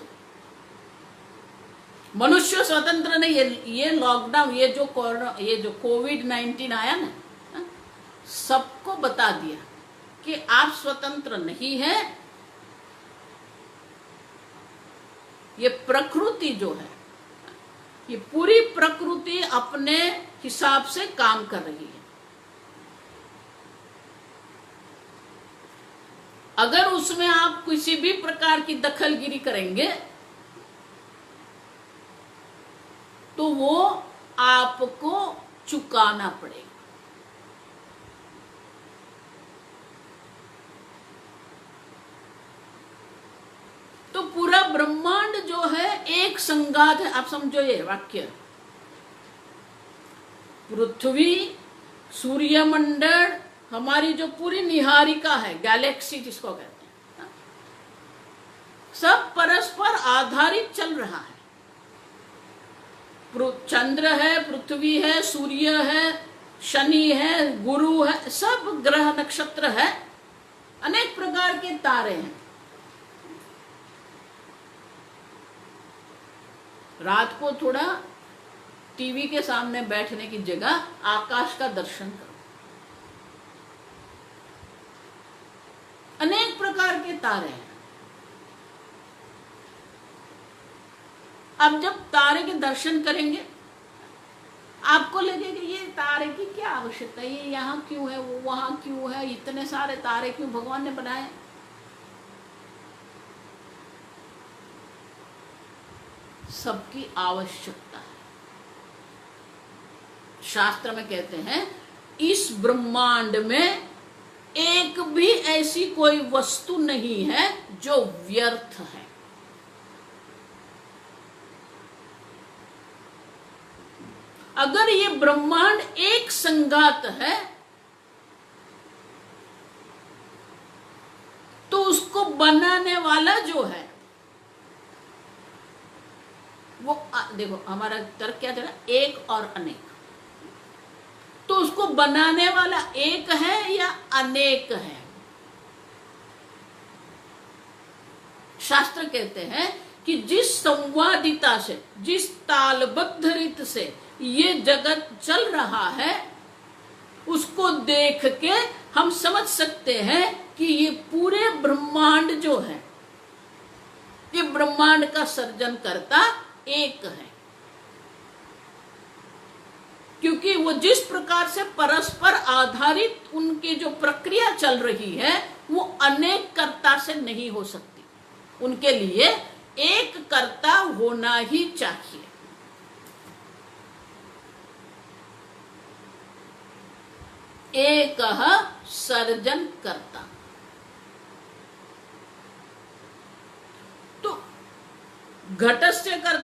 [SPEAKER 1] मनुष्य स्वतंत्र नहीं है। ये लॉकडाउन, ये जो कोविड-19 आया ना, सबको बता दिया कि आप स्वतंत्र नहीं है। ये प्रकृति जो है, ये पूरी प्रकृति अपने हिसाब से काम कर रही है। अगर उसमें आप किसी भी प्रकार की दखलगिरी करेंगे तो वो आपको चुकाना पड़ेगा। तो पूरा ब्रह्मांड जो है एक संगात है। आप समझो ये वाक्य, पृथ्वी, सूर्यमंडल, हमारी जो पूरी निहारिका है, गैलेक्सी जिसको कहते हैं, सब परस्पर आधारित चल रहा है। चंद्र है, पृथ्वी है, सूर्य है, शनि है, गुरु है, सब ग्रह नक्षत्र है, अनेक प्रकार के तारे हैं। रात को थोड़ा टीवी के सामने बैठने की जगह आकाश का दर्शन करो। अनेक प्रकार के तारे हैं। अब जब तारे के दर्शन करेंगे, आपको लगेगा ये तारे की क्या आवश्यकता है, ये यहाँ क्यों है, वो वहां क्यों है, इतने सारे तारे क्यों भगवान ने बनाए। सबकी आवश्यकता है। शास्त्र में कहते हैं इस ब्रह्मांड में एक भी ऐसी कोई वस्तु नहीं है जो व्यर्थ है। अगर ये ब्रह्मांड एक संघात है तो उसको बनाने वाला जो है वो देखो हमारा तर्क क्या था, एक और अनेक। तो उसको बनाने वाला एक है या अनेक है? शास्त्र कहते हैं कि जिस संवादिता से, जिस तालबद्ध रीत से ये जगत चल रहा है उसको देख के हम समझ सकते हैं कि ये पूरे ब्रह्मांड जो है, ये ब्रह्मांड का सर्जन करता एक है। क्योंकि वो जिस प्रकार से परस्पर आधारित उनकी जो प्रक्रिया चल रही है वो अनेक कर्ता से नहीं हो सकती। उनके लिए एक कर्ता होना ही चाहिए। एक सर्जन कर्ता। तो घटस्य कर्ता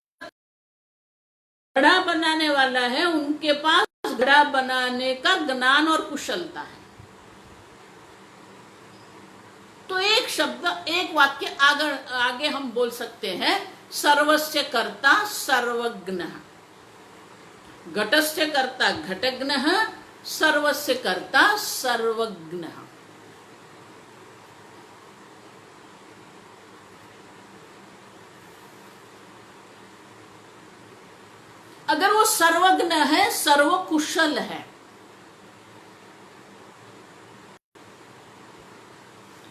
[SPEAKER 1] घड़ा बनाने वाला है, उनके पास घड़ा बनाने का ज्ञान और कुशलता है। तो एक शब्द, एक वाक्य आगे हम बोल सकते हैं, सर्वस्य कर्ता सर्वज्ञ। घटस्य कर्ता घटज्ञ, सर्वस्य कर्ता सर्वज्ञ। अगर वो सर्वज्ञ है, सर्वकुशल है,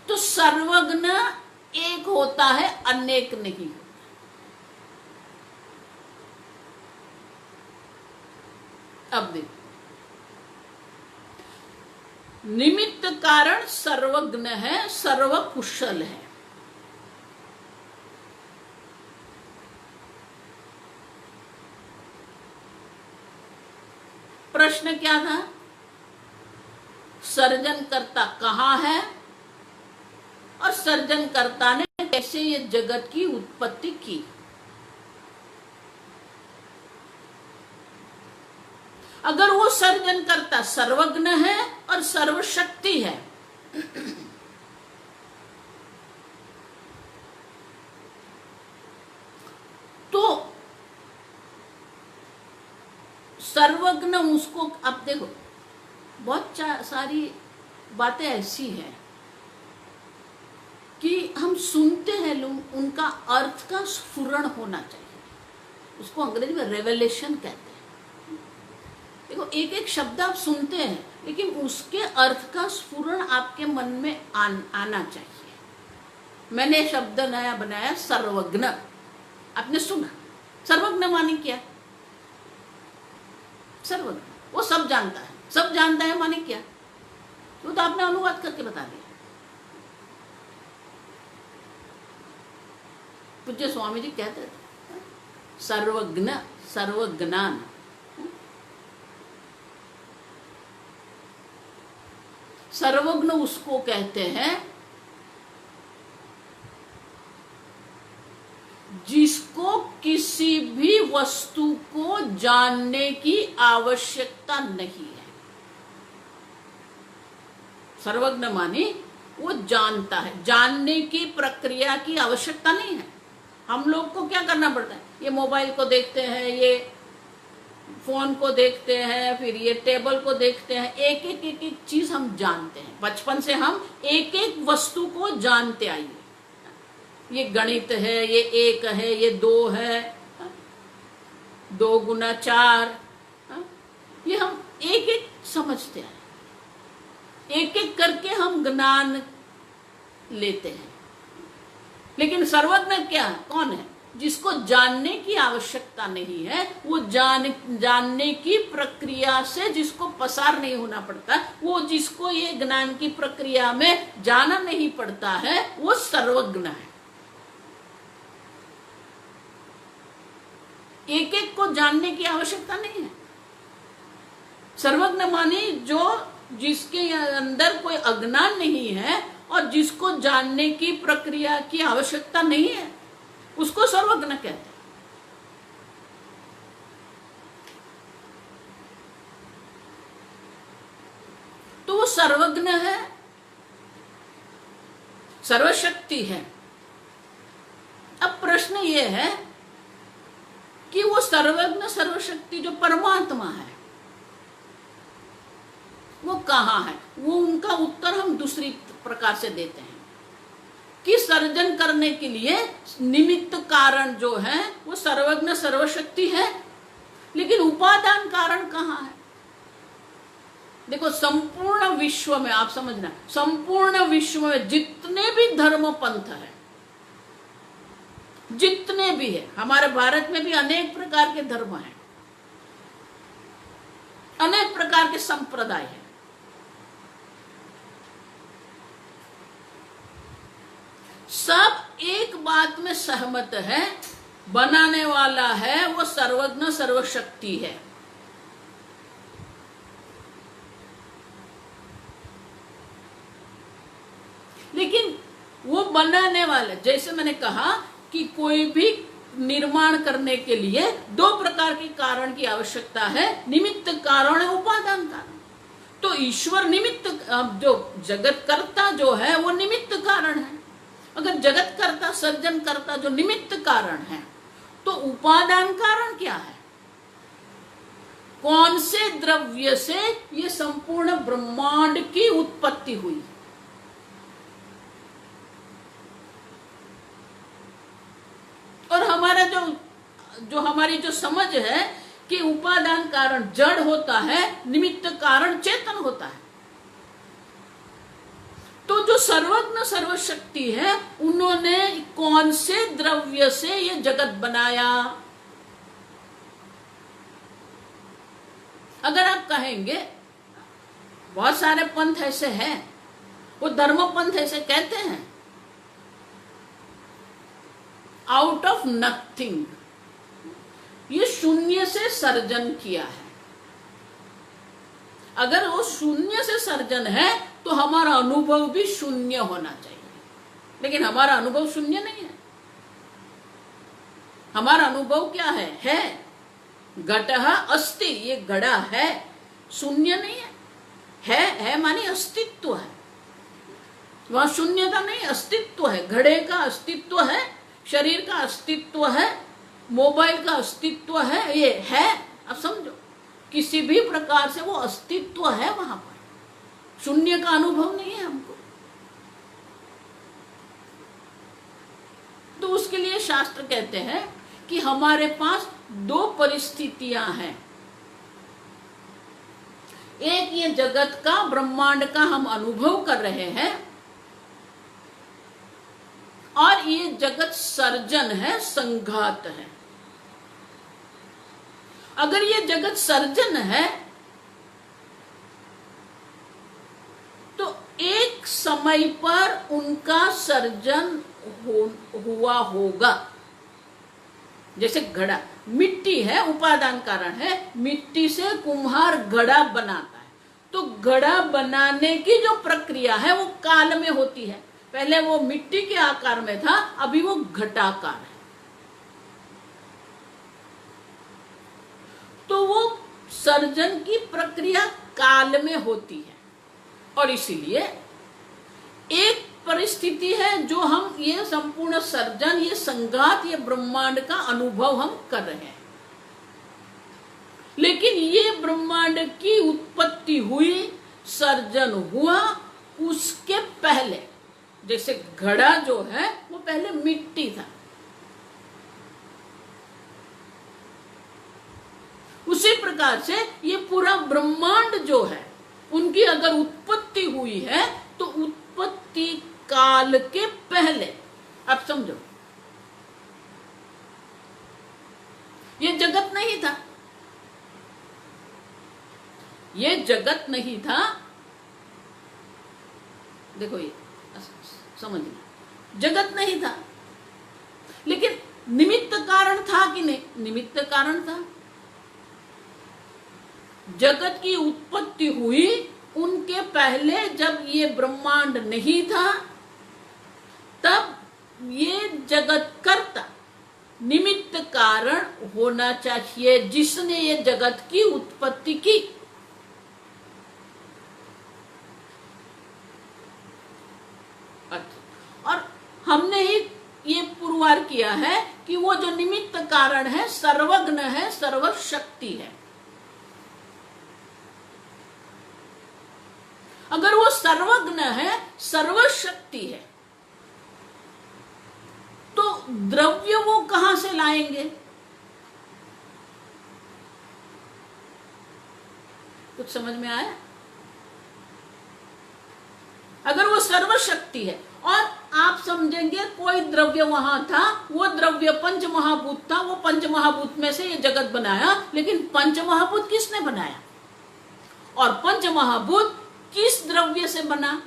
[SPEAKER 1] तो सर्वज्ञ एक होता है, अनेक नहीं होता। अब देखो, निमित्त कारण सर्वज्ञ है, सर्वकुशल है। प्रश्न क्या था? सर्जनकर्ता कहाँ है और सर्जनकर्ता ने कैसे ये जगत की उत्पत्ति की? अगर वो सर्जनकर्ता सर्वज्ञ है और सर्वशक्ति है, तो सर्वज्ञ उसको, अब देखो बहुत सारी बातें ऐसी हैं कि हम सुनते हैं लोग, उनका अर्थ का स्फुरण होना चाहिए। उसको अंग्रेजी में रेवलेशन कहते हैं। देखो एक एक शब्द आप सुनते हैं लेकिन उसके अर्थ का स्फुरण आपके मन में आना चाहिए। मैंने शब्द नया बनाया सर्वज्ञ, आपने सुना। सर्वज्ञ माने क्या? सर्वज्ञ वो सब जानता है। सब जानता है माने क्या? तो आपने अनुवाद करके बता दिया। पूज्य स्वामी जी कहते थे सर्वज्ञ सर्वज्ञान। सर्वज्ञ उसको कहते हैं जिसको किसी भी वस्तु को जानने की आवश्यकता नहीं है। सर्वज्ञ माने वो जानता है, जानने की प्रक्रिया की आवश्यकता नहीं है। हम लोग को क्या करना पड़ता है? ये मोबाइल को देखते हैं, ये फोन को देखते हैं, फिर ये टेबल को देखते हैं, एक एक चीज हम जानते हैं। बचपन से हम एक एक वस्तु को जानते आए। ये गणित है, ये एक है, ये दो है, 2 गुना 4, ये हम एक एक समझते हैं। एक एक करके हम ज्ञान लेते हैं। लेकिन सर्वज्ञ क्या है? कौन है? जिसको जानने की आवश्यकता नहीं है, वो जानने की प्रक्रिया से जिसको पसार नहीं होना पड़ता, वो जिसको ये ज्ञान की प्रक्रिया में जाना नहीं पड़ता है, वो सर्वज्ञ है। एक एक को जानने की आवश्यकता नहीं है। सर्वज्ञ माने जो जिसके अंदर कोई अज्ञान नहीं है और जिसको जानने की प्रक्रिया की आवश्यकता नहीं है, उसको सर्वज्ञ कहते हैं। तो वो सर्वज्ञ है, सर्वशक्ति है। अब प्रश्न ये है कि वो सर्वज्ञ सर्वशक्ति जो परमात्मा है वो कहाँ है? वो उनका उत्तर हम दूसरी प्रकार से देते हैं कि सर्जन करने के लिए निमित्त कारण जो है वो सर्वज्ञ सर्वशक्ति है, लेकिन उपादान कारण कहाँ है? देखो, संपूर्ण विश्व में, आप समझना, संपूर्ण विश्व में जितने भी धर्म पंथ है, जितने भी है, हमारे भारत में भी अनेक प्रकार के धर्म हैं, अनेक प्रकार के संप्रदाय हैं। सब एक बात में सहमत है, बनाने वाला है वो सर्वज्ञ सर्वशक्ति है। लेकिन वो बनाने वाले, जैसे मैंने कहा कि कोई भी निर्माण करने के लिए दो प्रकार के कारण की आवश्यकता है, निमित्त कारण है, उपादान कारण। तो ईश्वर निमित्त, जो जगत कर्ता जो है वो निमित्त कारण है। अगर जगत कर्ता सर्जन कर्ता जो निमित्त कारण है, तो उपादान कारण क्या है? कौन से द्रव्य से ये संपूर्ण ब्रह्मांड की उत्पत्ति हुई? और हमारा जो हमारी जो समझ है कि उपादान कारण जड़ होता है, निमित्त कारण चेतन होता है। तो जो सर्वज्ञ सर्वशक्ति है, उन्होंने कौन से द्रव्य से ये जगत बनाया? अगर आप कहेंगे, बहुत सारे पंथ ऐसे हैं, वो धर्म पंथ ऐसे कहते हैं, आउट ऑफ नथिंग, ये शून्य से सर्जन किया है। अगर वो शून्य से सर्जन है तो हमारा अनुभव भी शून्य होना चाहिए, लेकिन हमारा अनुभव शून्य नहीं है। हमारा अनुभव क्या है घटः अस्ति, ये घड़ा है, शून्य नहीं है। है माने अस्तित्व है, वहां शून्यता नहीं, अस्तित्व है। घड़े का अस्तित्व है, शरीर का अस्तित्व है, मोबाइल का अस्तित्व है, ये है। अब समझो, किसी भी प्रकार से वो अस्तित्व है वहां पर, शून्य का अनुभव नहीं है हमको। तो उसके लिए शास्त्र कहते हैं कि हमारे पास दो परिस्थितियां हैं। एक, ये जगत का, ब्रह्मांड का हम अनुभव कर रहे हैं, और ये जगत सर्जन है, संघात है। अगर ये जगत सर्जन है तो एक समय पर उनका सर्जन हुआ होगा। जैसे घड़ा, मिट्टी है, उपादान कारण है, मिट्टी से कुम्हार घड़ा बनाता है, तो घड़ा बनाने की जो प्रक्रिया है वो काल में होती है। पहले वो मिट्टी के आकार में था, अभी वो घटाकार है। तो वो सर्जन की प्रक्रिया काल में होती है, और इसीलिए एक परिस्थिति है जो हम ये संपूर्ण सर्जन, ये संघात, ये ब्रह्मांड का अनुभव हम कर रहे हैं। लेकिन ये ब्रह्मांड की उत्पत्ति हुई, सर्जन हुआ, उसके पहले, जैसे घड़ा जो है वो पहले मिट्टी था, उसी प्रकार से ये पूरा ब्रह्मांड जो है, उनकी अगर उत्पत्ति हुई है तो उत्पत्ति काल के पहले, आप समझो, ये जगत नहीं था, ये जगत नहीं था। देखो, ये समझना, जगत नहीं था, लेकिन निमित्त कारण था कि नहीं? निमित्त कारण था। जगत की उत्पत्ति हुई उनके पहले, जब ये ब्रह्मांड नहीं था, तब ये जगत कर्ता निमित्त कारण होना चाहिए, जिसने ये जगत की उत्पत्ति की। और हमने ही ये पुरवार किया है कि वो जो निमित्त कारण है सर्वज्ञ है, सर्वशक्ति है। अगर वो सर्वज्ञ है, सर्वशक्ति है, तो द्रव्य वो कहां से लाएंगे? कुछ समझ में आया? अगर वो सर्वशक्ति है और आप समझेंगे कोई द्रव्य वहां था, वो द्रव्य पंच महाभूत था, वो पंच महाभूत में से ये जगत बनाया, लेकिन पंच महाभूत किसने बनाया? और पंच महाभूत किस द्रव्य से बना?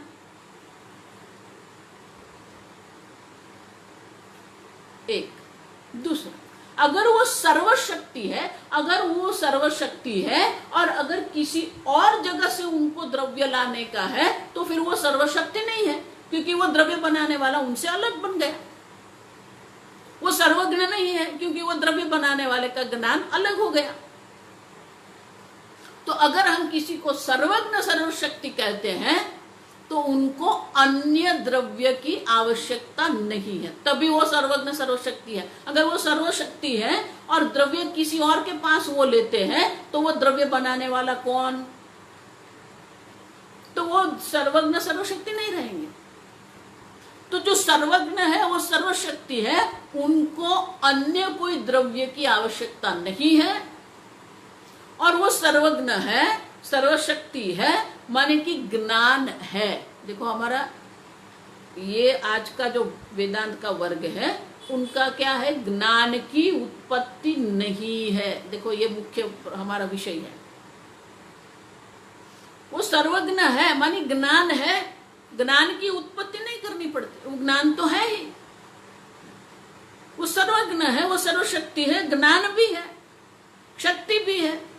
[SPEAKER 1] एक। दूसरा, अगर वो सर्वशक्ति है, अगर वो सर्वशक्ति है और अगर किसी और जगह से उनको द्रव्य लाने का है, तो फिर वो सर्वशक्ति नहीं है, क्योंकि वो द्रव्य बनाने वाला उनसे अलग बन गया। वो सर्वज्ञ नहीं है, क्योंकि वो द्रव्य बनाने वाले का ज्ञान अलग हो गया। तो अगर हम किसी को सर्वज्ञ सर्वशक्ति कहते हैं, तो उनको अन्य द्रव्य की आवश्यकता नहीं है, तभी वो सर्वज्ञ सर्वशक्ति है। अगर वो सर्वशक्ति है और द्रव्य किसी और के पास वो लेते हैं, तो वो द्रव्य बनाने वाला कौन? तो वो सर्वज्ञ सर्वशक्ति नहीं रहेंगे। तो जो सर्वज्ञ है, वो सर्वशक्ति है, उनको अन्य कोई द्रव्य की आवश्यकता नहीं है। और वो सर्वज्ञ है, सर्वशक्ति है, माने कि ज्ञान है। देखो हमारा ये आज का जो वेदांत का वर्ग है, उनका क्या है? ज्ञान की उत्पत्ति नहीं है। देखो ये मुख्य हमारा विषय है। वो सर्वज्ञ है मानी ज्ञान है, ज्ञान की उत्पत्ति नहीं करनी पड़ती, वो ज्ञान तो है ही। वो सर्वज्ञ है, वो सर्वशक्ति है, ज्ञान भी है, शक्ति भी है।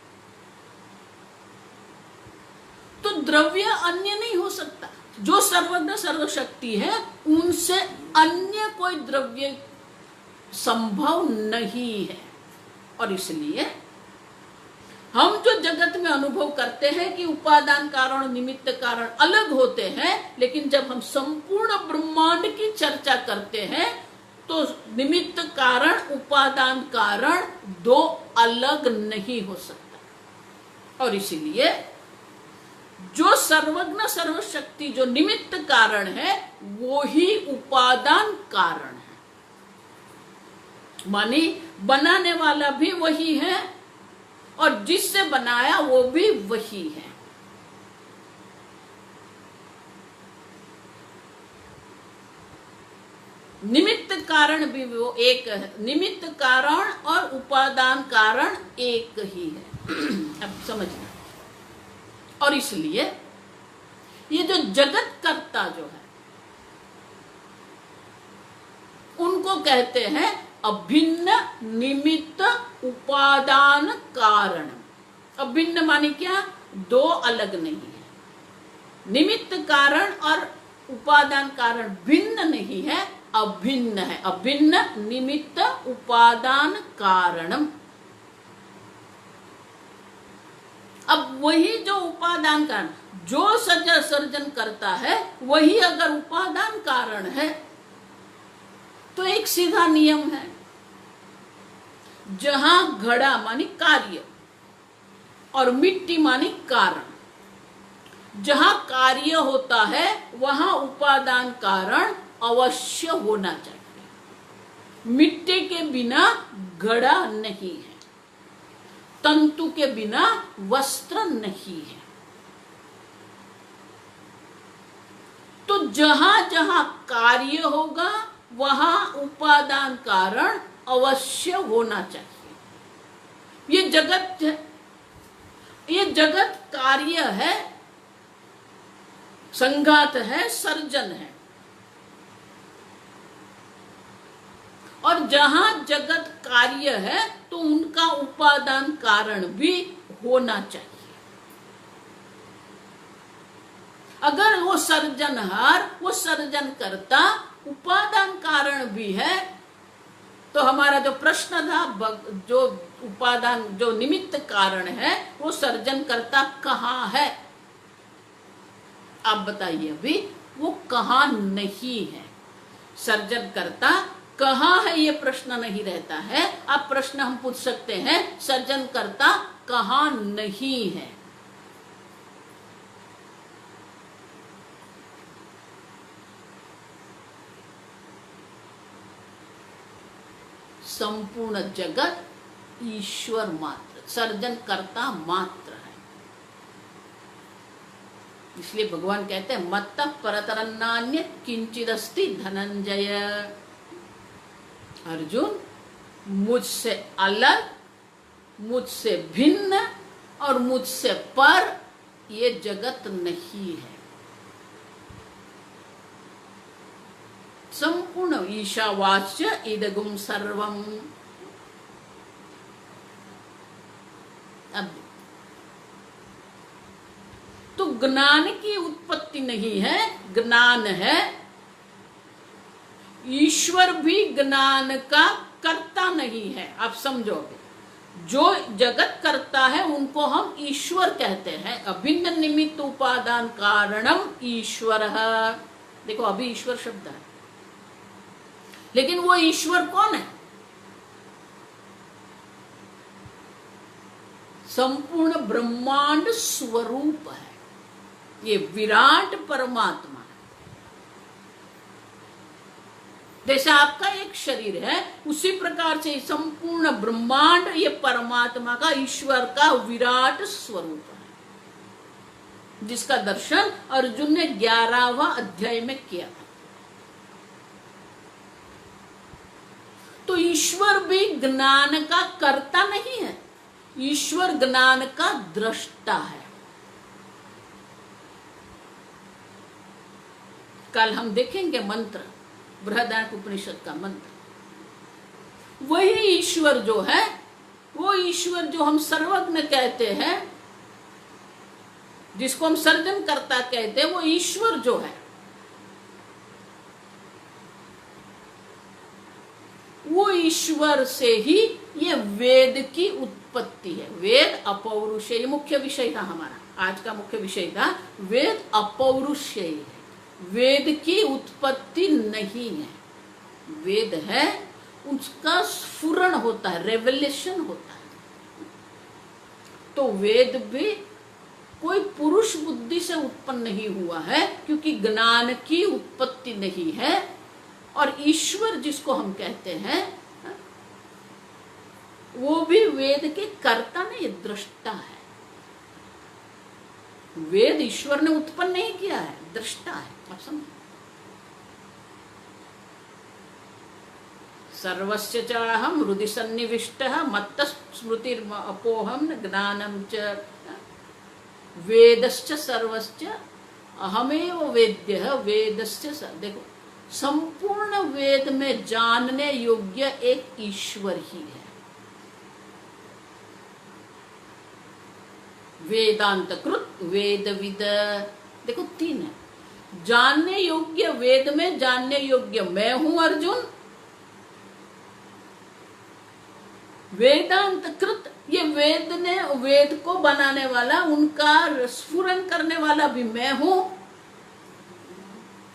[SPEAKER 1] तो द्रव्य अन्य नहीं हो सकता। जो सर्वज्ञ सर्वशक्ति है, उनसे अन्य कोई द्रव्य संभव नहीं है। और इसलिए हम जो जगत में अनुभव करते हैं कि उपादान कारण निमित्त कारण अलग होते हैं, लेकिन जब हम संपूर्ण ब्रह्मांड की चर्चा करते हैं, तो निमित्त कारण उपादान कारण दो अलग नहीं हो सकता। और इसीलिए जो सर्वज्ञ सर्वशक्ति जो निमित्त कारण है, वो ही उपादान कारण है। मानी बनाने वाला भी वही है और जिससे बनाया वो भी वही है। निमित्त कारण भी वो एक है, निमित्त कारण और उपादान कारण एक ही है। अब समझना। और इसलिए ये जो जगत कर्ता जो है, उनको कहते हैं अभिन्न निमित्त उपादान कारण। अभिन्न माने क्या? दो अलग नहीं है। निमित्त कारण और उपादान कारण भिन्न नहीं है, अभिन्न है। अभिन्न निमित्त उपादान कारणम। अब वही जो उपादान कारण जो सर्जन करता है, वही अगर उपादान कारण है, तो एक सीधा नियम है, जहां घड़ा मानी कार्य और मिट्टी मानी कारण, जहां कार्य होता है वहां उपादान कारण अवश्य होना चाहिए। मिट्टी के बिना घड़ा नहीं है, तंतु के बिना वस्त्र नहीं है। तो जहां जहां कार्य होगा वहां उपादान कारण अवश्य होना चाहिए। ये जगत है, ये जगत कार्य है, संघात है, सर्जन है। और जहां जगत कार्य है तो उनका उपादान कारण भी होना चाहिए। अगर वो सर्जनहार, वो सर्जन करता, उपादान कारण भी है, तो हमारा जो प्रश्न था, जो उपादान, जो निमित्त कारण है, वो सर्जन करता कहाँ है? आप बताइए, अभी वो कहाँ नहीं है? सर्जन करता कहाँ है, ये प्रश्न नहीं रहता है। अब प्रश्न हम पूछ सकते हैं, सर्जन करता कहाँ नहीं है? संपूर्ण जगत ईश्वर मात्र, सर्जन करता मात्र है। इसलिए भगवान कहते हैं मत्तः परतरन्नान्य किंचिदस्ति धनंजय। अर्जुन, मुझसे अलग, मुझसे भिन्न और मुझसे पर ये जगत नहीं है। संपूर्ण ईशावास्य इदगुम सर्वम। अब तो ज्ञान की उत्पत्ति नहीं है, ज्ञान है। ईश्वर भी ज्ञान का कर्ता नहीं है। आप समझोगे, जो जगत करता है उनको हम ईश्वर कहते हैं। अभिन्न निमित्त उपादान कारणम ईश्वर। देखो, अभी ईश्वर शब्द है, लेकिन वो ईश्वर कौन है? संपूर्ण ब्रह्मांड स्वरूप है, ये विराट परमात्मा है। जैसे आपका एक शरीर है, उसी प्रकार से संपूर्ण ब्रह्मांड ये परमात्मा का, ईश्वर का विराट स्वरूप है, जिसका दर्शन अर्जुन ने 11वां अध्याय में किया। तो ईश्वर भी ज्ञान का कर्ता नहीं है, ईश्वर ज्ञान का दृष्टा है। कल हम देखेंगे मंत्र, बृहदारण्यक उपनिषद का मंत्र। वही ईश्वर जो है, वो ईश्वर जो हम सर्वज्ञ कहते हैं, जिसको हम सर्जन करता कहते हैं, वो ईश्वर जो है, वो ईश्वर से ही ये वेद की उत्पत्ति है। वेद अपौरुषेय, ये मुख्य विषय था हमारा, आज का मुख्य विषय था वेद अपौरुषेय है। वेद की उत्पत्ति नहीं है, वेद है, उसका स्फुरण होता है, रेवलेशन होता है। तो वेद भी कोई पुरुष बुद्धि से उत्पन्न नहीं हुआ है, क्योंकि ज्ञान की उत्पत्ति नहीं है। और ईश्वर जिसको हम कहते हैं, वो भी वेद के कर्ता नहीं, दृष्टा है। वेद ईश्वर ने उत्पन्न नहीं किया है, दृष्टा है। आप समझ, सर्वस्य चाहम हृदि सन्निविष्टः मत्तः स्मृतिरपोहम ज्ञानम च वेदश्च सर्वश्च अहमेव वेद्यः वेदश्च। देखो, संपूर्ण वेद में जानने योग्य एक ईश्वर ही है। वेदांत कृत वेदविद, देखो 3 है। जानने योग्य, वेद में जानने योग्य मैं हूं अर्जुन। वेदांत कृत, ये वेद ने, वेद को बनाने वाला, उनका स्फुरन करने वाला भी मैं हूं,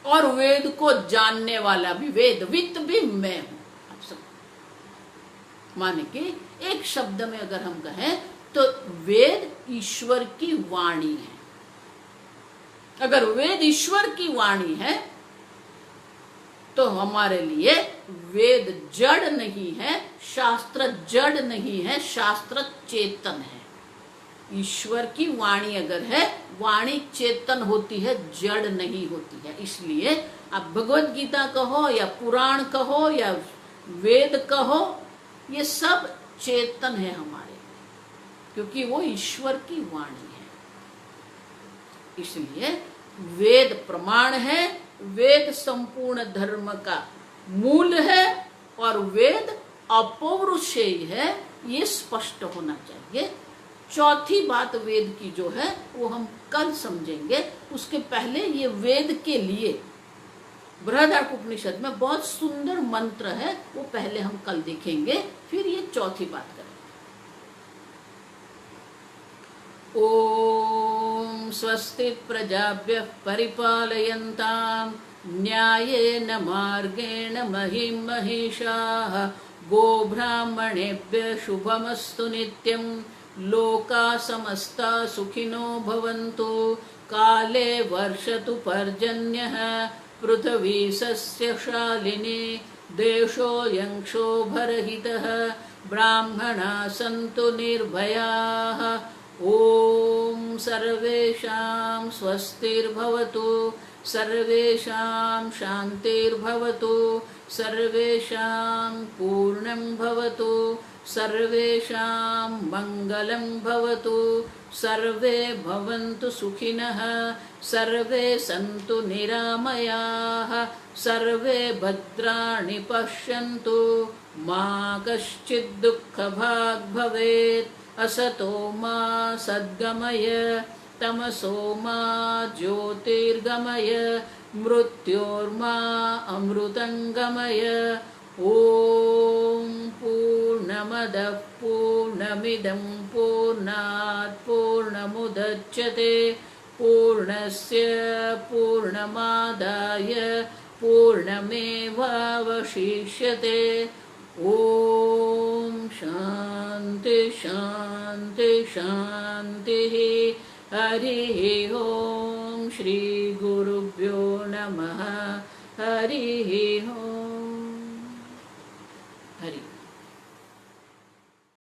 [SPEAKER 1] और वेद को जानने वाला भी, वेदविद भी मैं हूं। आप सब माने कि एक शब्द में अगर हम कहें तो वेद ईश्वर की वाणी है। अगर वेद ईश्वर की वाणी है तो हमारे लिए वेद जड़ नहीं है, शास्त्र जड़ नहीं है, शास्त्र चेतन है। ईश्वर की वाणी अगर है, वाणी चेतन होती है, जड़ नहीं होती है। इसलिए आप भगवत गीता कहो या पुराण कहो या वेद कहो, ये सब चेतन है हमारे, क्योंकि वो ईश्वर की वाणी है। इसलिए वेद प्रमाण है, वेद संपूर्ण धर्म का मूल है, और वेद अपौरुषेय है, ये स्पष्ट होना चाहिए। चौथी बात वेद की जो है वो हम कल समझेंगे। उसके पहले ये वेद के लिए बृहदारण्यक में बहुत सुंदर मंत्र है, वो पहले हम कल देखेंगे, फिर ये चौथी बात करेंगे। ओम स्वस्ति प्रजाभ्यः परिपालयन्तां न्यायेन मार्गेण महीं महिषाः गोब्राह्मणेभ्यः शुभमस्तु नित्यं लोकाः समस्ताः सुखिनो भवन्तु काले वर्षतु पर्जन्यः पृथिवी सस्यशालिनी देशोऽयं क्षोभरहितः ब्राह्मणाः सन्तु निर्भयाः ओम सर्वेषां स्वस्तिर्भवतु सर्वेषां शान्तिर्भवतु सर्वेषां पूर्णं भवतु सर्वेषां मङ्गलं भवतु सर्वे भवन्तु सुखिनः सर्वे सन्तु निरामयाः सर्वे भद्राणि पश्यन्तु मा कश्चित् दुःखभाग् भवेत् असतो मा सद्गमय तमसो मा ज्योतिर्गमय मृत्योर्मा अमृतंगमय ओम पूर्णमदः पूर्णमिदं पूर्णात् पूर्णमुदच्यते पूर्णस्य पूर्णमादाय पूर्णमेवावशिष्यते ओम शांति शांति शांति हरि ओम श्री गुरुभ्यो नमः हरि ओम।